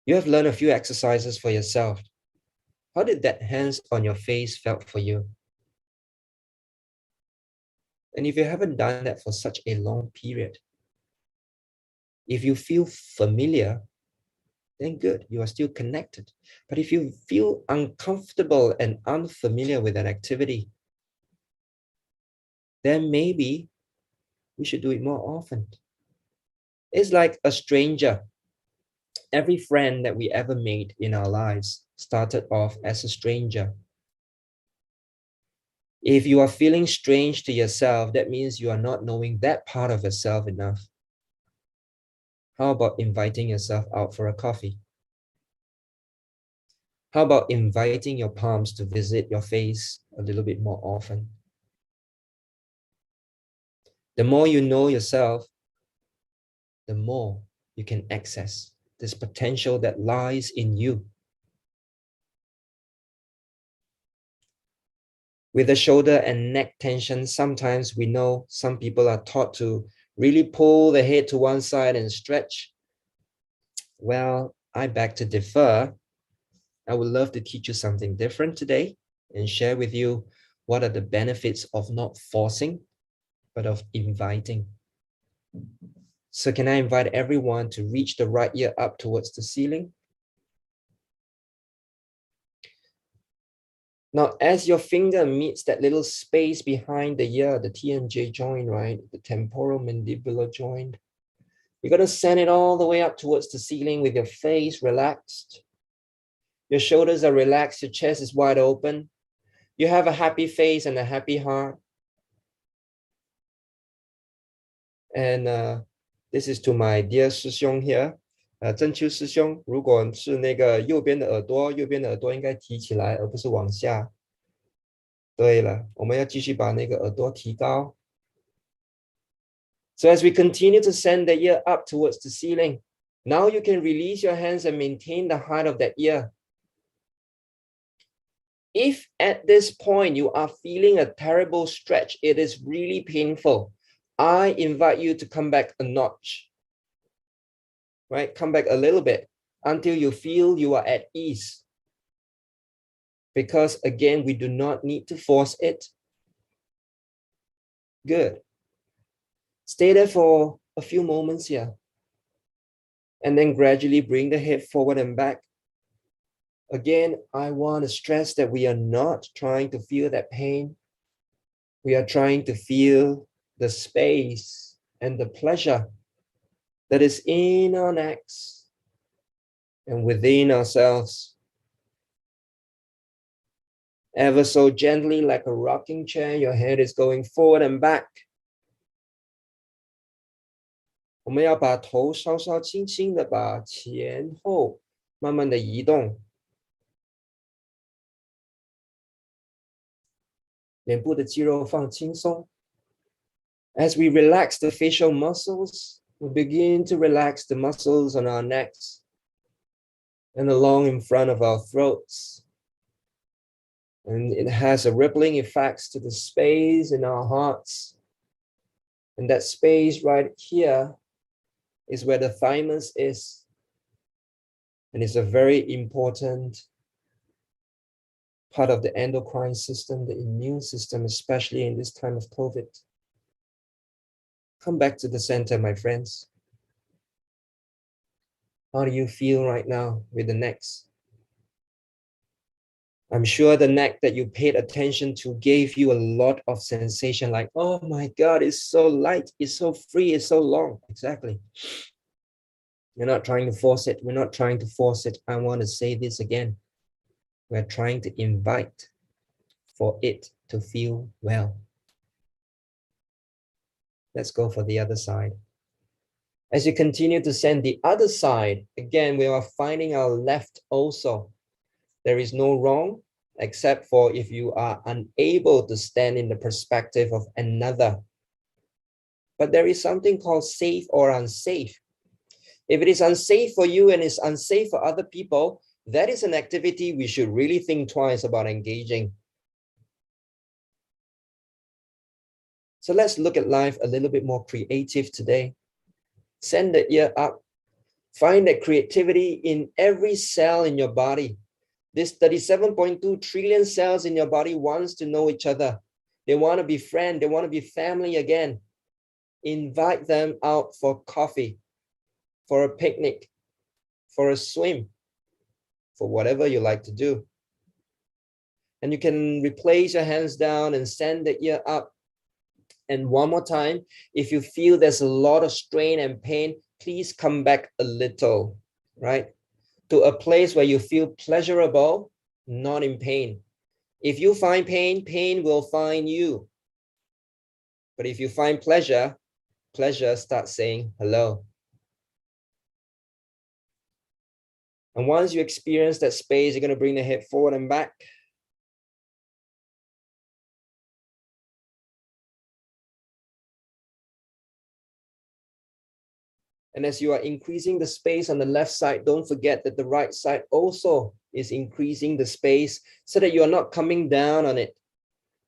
You have learned a few exercises for yourself. How did that hands on your face felt for you? And if you haven't done that for such a long period, if you feel familiar, then good, you are still connected. But if you feel uncomfortable and unfamiliar with that activity, then maybe we should do it more often. It's like a stranger. Every friend that we ever made in our lives started off as a stranger. If you are feeling strange to yourself, that means you are not knowing that part of yourself enough. How about inviting yourself out for a coffee? How about inviting your palms to visit your face a little bit more often? The more you know yourself, the more you can access this potential that lies in you. With the shoulder and neck tension, sometimes we know some people are taught to really pull the head to one side and stretch. Well, I beg to differ. I would love to teach you something different today and share with you what are the benefits of not forcing, but of inviting. So can I invite everyone to reach the right ear up towards the ceiling? Now, as your finger meets that little space behind the ear, the T&J joint, right? The temporal mandibular joint, you're going to send it all the way up towards the ceiling with your face relaxed. Your shoulders are relaxed, your chest is wide open. You have a happy face and a happy heart. And this is to my dear 师兄 here. 正秋师兄，如果是那个右边的耳朵应该提起来，而不是往下。对了，我们要继续把那个耳朵提高。So as we continue to send the ear up towards the ceiling, now you can release your hands and maintain the height of that ear. If at this point you are feeling a terrible stretch, it is really painful, I invite you to come back a notch. Right? Come back a little bit until you feel you are at ease. Because again, we do not need to force it. Good. Stay there for a few moments here. And then gradually bring the head forward and back. Again, I want to stress that we are not trying to feel that pain. We are trying to feel the space and the pleasure that is in our necks and within ourselves. Ever so gently, like a rocking chair, your head is going forward and back. 我们要把头稍稍轻轻的把前后慢慢的移动。脸部的肌肉放轻松。As we relax the facial muscles, we begin to relax the muscles on our necks and along in front of our throats. And it has a rippling effects to the space in our hearts. And that space right here is where the thymus is. And it's a very important part of the endocrine system, the immune system, especially in this time of COVID. Come back to the center, my friends. How do you feel right now with the necks? I'm sure the neck that you paid attention to gave you a lot of sensation like, oh my God, it's so light, it's so free, it's so long. Exactly. You're not trying to force it. We're not trying to force it. I want to say this again. We're trying to invite for it to feel well. Let's go for the other side. As you continue to send the other side, again, we are finding our left also. There is no wrong, except for if you are unable to stand in the perspective of another. But there is something called safe or unsafe. If it is unsafe for you and is unsafe for other people, that is an activity we should really think twice about engaging. So let's look at life a little bit more creative today. Send the ear up. Find that creativity in every cell in your body. This 37.2 trillion cells in your body wants to know each other. They want to be friends. They want to be family again. Invite them out for coffee, for a picnic, for a swim, for whatever you like to do. And you can replace your hands down and send the ear up. And one more time, if you feel there's a lot of strain and pain, please come back a little, right? To a place where you feel pleasurable, not in pain. If you find pain, pain will find you. But if you find pleasure, pleasure starts saying hello. And once you experience that space, you're going to bring the head forward and back. And as you are increasing the space on the left side, don't forget that the right side also is increasing the space so that you are not coming down on it.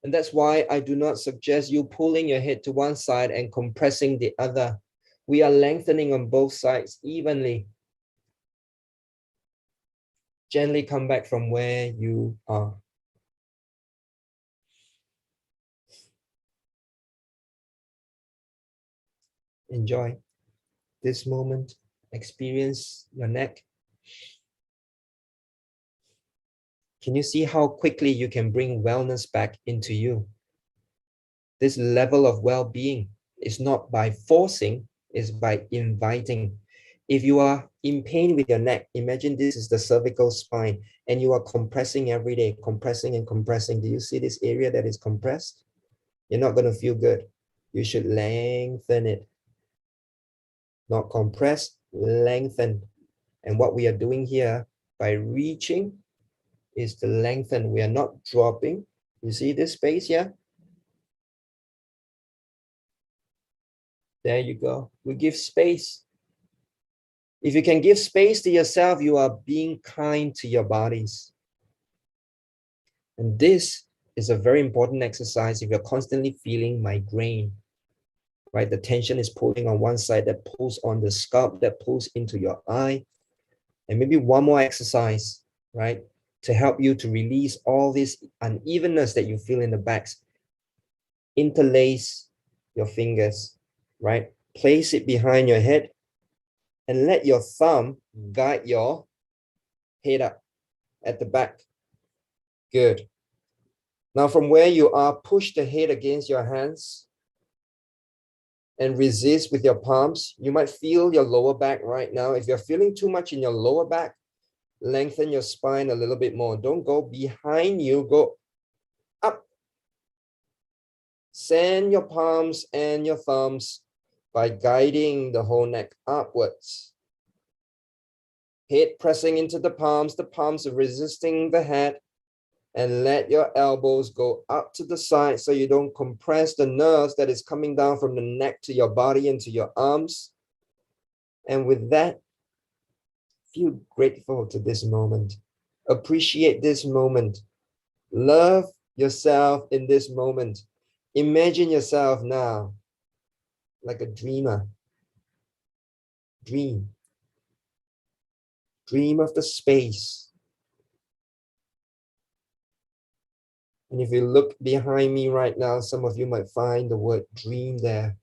And that's why I do not suggest you pulling your head to one side and compressing the other. We are lengthening on both sides evenly. Gently come back from where you are. Enjoy this moment. Experience your neck. Can you see how quickly you can bring wellness back into you? This level of well-being is not by forcing, it's by inviting. If you are in pain with your neck, imagine this is the cervical spine and you are compressing every day, compressing and compressing. Do you see this area that is compressed? You're not going to feel good. You should lengthen it. Not compress, lengthen. And what we are doing here by reaching is to lengthen. We are not dropping. You see this space here? There you go. We give space. If you can give space to yourself, you are being kind to your bodies. And this is a very important exercise if you're constantly feeling migraine, right? The tension is pulling on one side, that pulls on the scalp, that pulls into your eye. And maybe one more exercise, right? To help you to release all this unevenness that you feel in the backs. Interlace your fingers, right? Place it behind your head and let your thumb guide your head up at the back. Good. Now from where you are, push the head against your hands and resist with your palms. You might feel your lower back right now. If you're feeling too much in your lower back, lengthen your spine a little bit more. Don't go behind you, go up. Send your palms and your thumbs by guiding the whole neck upwards. Head pressing into the palms are resisting the head, and let your elbows go up to the side so you don't compress the nerves that is coming down from the neck to your body and to your arms. And with that, feel grateful to this moment. Appreciate this moment. Love yourself in this moment. Imagine yourself now like a dreamer. Dream of the space. And if you look behind me right now, some of you might find the word dream there.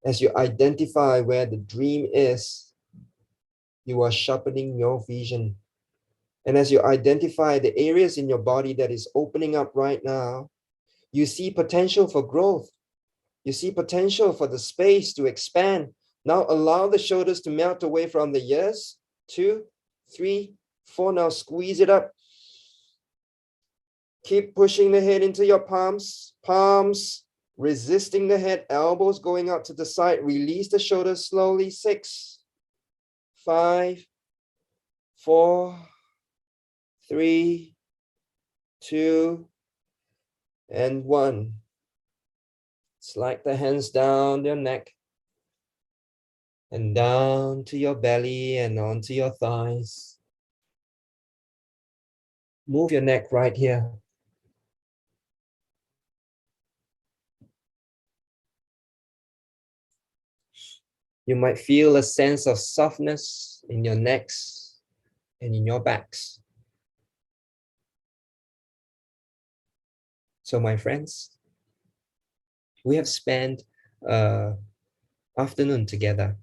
As you identify where the dream is, you are sharpening your vision. And as you identify the areas in your body that is opening up right now, you see potential for growth. You see potential for the space to expand. Now allow the shoulders to melt away from the ears. 2, 3, 4. Now squeeze it up. Keep pushing the head into your palms. Palms resisting the head. Elbows going out to the side. Release the shoulders slowly. 6, 5, 4, 3, 2, and 1. Slide the hands down your neck and down to your belly and onto your thighs. Move your neck right here. You might feel a sense of softness in your necks and in your backs. So my friends, we have spent afternoon together.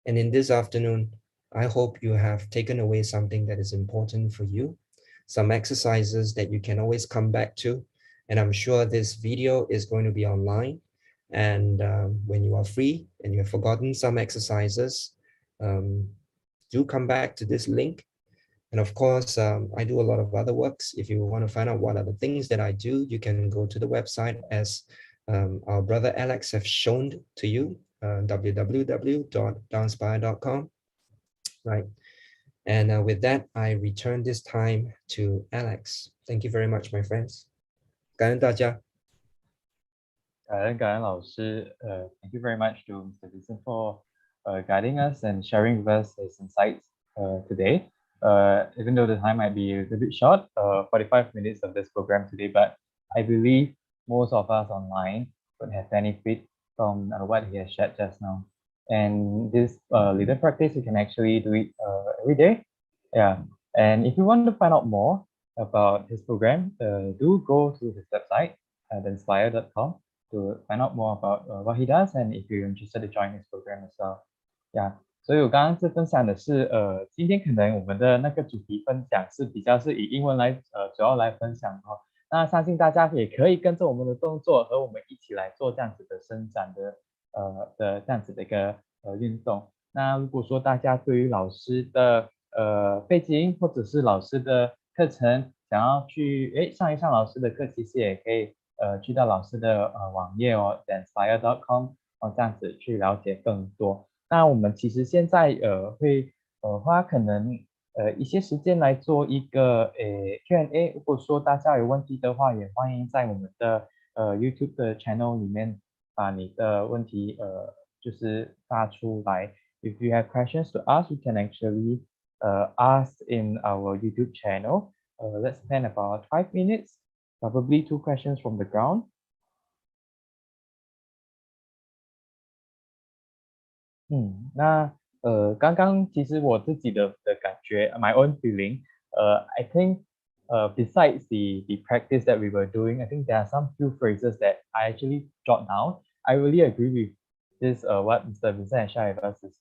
And in this afternoon, I hope you have taken away something that is important for you, some exercises that you can always come back to. And I'm sure this video is going to be online. And when you are free and you have forgotten some exercises, do come back to this link. And of course, I do a lot of other works. If you want to find out what are the things that I do, you can go to the website as our brother Alex have shown to you, www.dancepire.com, right? And with that, I return this time to Alex. Thank you very much, my friends. 感恩大家。感恩老师. Thank you very much to Mr. Vincent for guiding us and sharing with us his insights today. Even though the time might be a little bit short, 45 minutes of this program today, but I believe most of us online would have benefit from what he has shared just now. And this little practice, you can actually do it every day. Yeah. And if you want to find out more about his program, do go to his website at inspire.com to find out more about what he does, and if you're interested to join his program as well. Yeah. 所以我刚刚是分享的是，今天可能我们的那个主题分享是比较是以英文来，主要来分享哈。那相信大家也可以跟着我们的动作和我们一起来做这样子的伸展的，这样子的一个运动。那如果说大家对于老师的背景或者是老师的课程想要去上一上老师的课，其实也可以去到老师的网页哦 inspire.com 这样子去了解更多。那我们其实现在会花可能一些时间来做一个Q&A， 如果说大家有问题的话，也欢迎在我们的YouTube 的 channel 里面把你的问题就是发出来。If you have questions to ask, you can actually ask in our YouTube channel. Let's spend about 5 minutes, probably 2 questions from the ground. 那刚刚其实我自己的感觉 ，my own feeling， I think besides the practice that we were doing, I think there are some few phrases that I actually jot down. I really agree with this what Mr. Vincent shared with us is,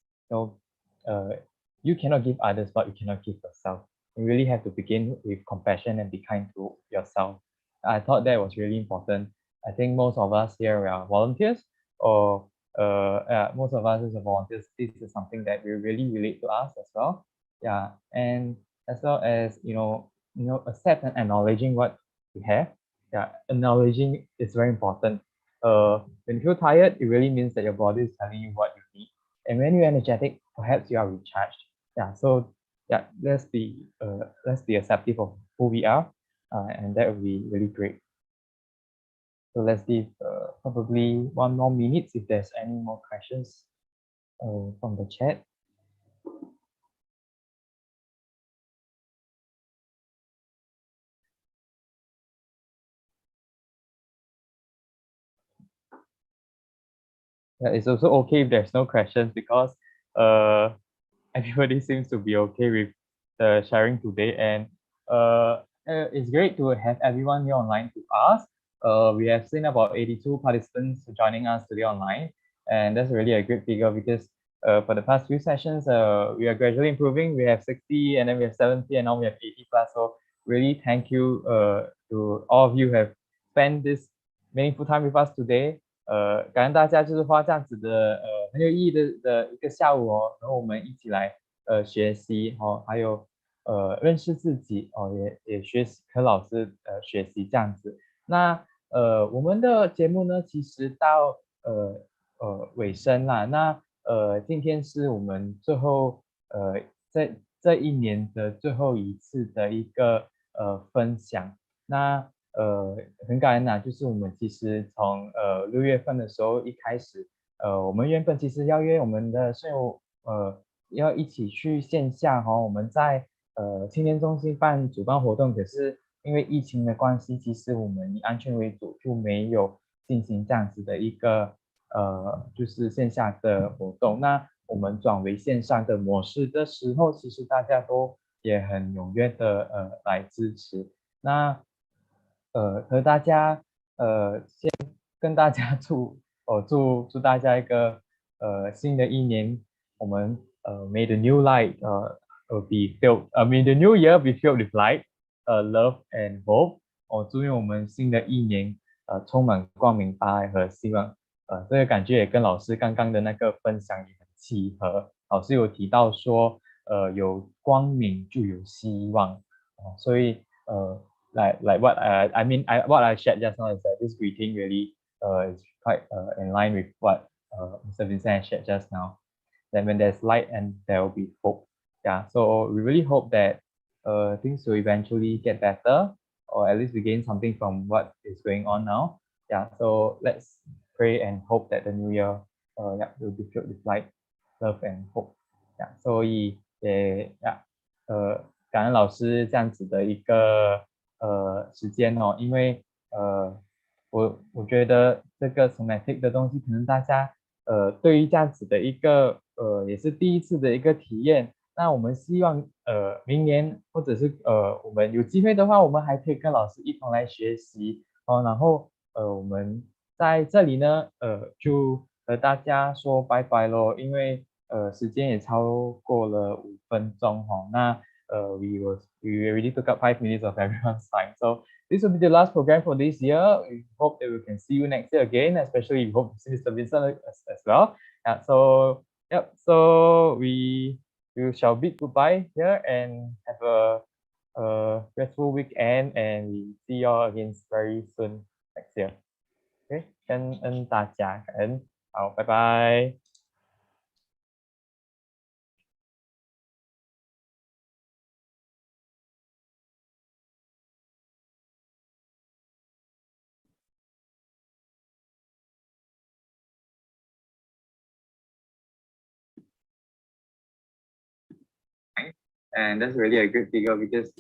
you cannot give others what you cannot give yourself. You really have to begin with compassion and be kind to yourself. I thought that was really important. I think most of us here are volunteers, or most of us as volunteers, this is something that will really relate to us as well. Yeah, and as well as accept and acknowledging what we have. Yeah, acknowledging is very important. When you feel tired, it really means that your body is telling you what you need. And when you're energetic, perhaps you are recharged. Yeah, so yeah, let's be accepting of who we are, and that would be really great. So let's give probably 1 more minute if there's any more questions from the chat. it's also okay if there's no questions because everybody seems to be okay with the sharing today, and it's great to have everyone here online to ask. We have seen about 82 participants joining us today online, and that's really a great figure because for the past few sessions, we are gradually improving. We have 60, and then we have 70, and now we have 80 plus. So really thank you to all of you who have spent this meaningful time with us today. 感恩大家就是花这样子的很有意义的一个下午哦，然后我们一起来学习哦，还有认识自己哦，也学习和老师学习这样子。那我们的节目呢，其实到尾声啦。那今天是我们最后在这一年的最后一次的一个分享。那很感恩就是我们其实从6月份的时候一开始，我们原本其实要约我们的舍友要一起去线下我们在青年中心主办活动，可是因为疫情的关系，其实我们以安全为主，就没有进行这样子的一个就是线下的活动。那我们转为线上的模式的时候，其实大家都也很踊跃的来支持。那和大家先跟大家祝大家一个新的一年，我们may the new light be filled, may the new year be filled with light, love and hope. 祝愿我们新的一年充满光明、大爱和希望。这个感觉也跟老师刚刚的那个分享也很契合。老师有提到说有光明就有希望，所以like what what I shared just now is that this greeting really is quite in line with what Mr. Vincent shared just now. That when there's light and there will be hope. Yeah, so we really hope that things will eventually get better, or at least we gain something from what is going on now. Yeah, so let's pray and hope that the new year will be filled with light, love and hope. Yeah, 所以感恩老师这样子的一个时间因为我觉得这个 Somatic 的东西，可能大家对于这样子的一个也是第一次的一个体验。那我们希望明年或者是我们有机会的话，我们还可以跟老师一同来学习然后我们在这里呢就和大家说拜拜咯，因为时间也超过了5分钟那we already took up 5 minutes of everyone's time. So this will be the last program for this year. We hope that we can see you next year again, especially we hope to see Mr. Vincent as well. Yeah, so we shall bid goodbye here and have a restful weekend, and we see you all again very soon next year. OK， 感恩大家，感恩，好，拜拜。And that's really a good figure because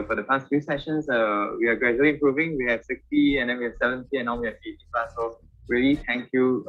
for the past few sessions, we are gradually improving. We have 60, and then we have 70, and now we have 80 plus. So really thank you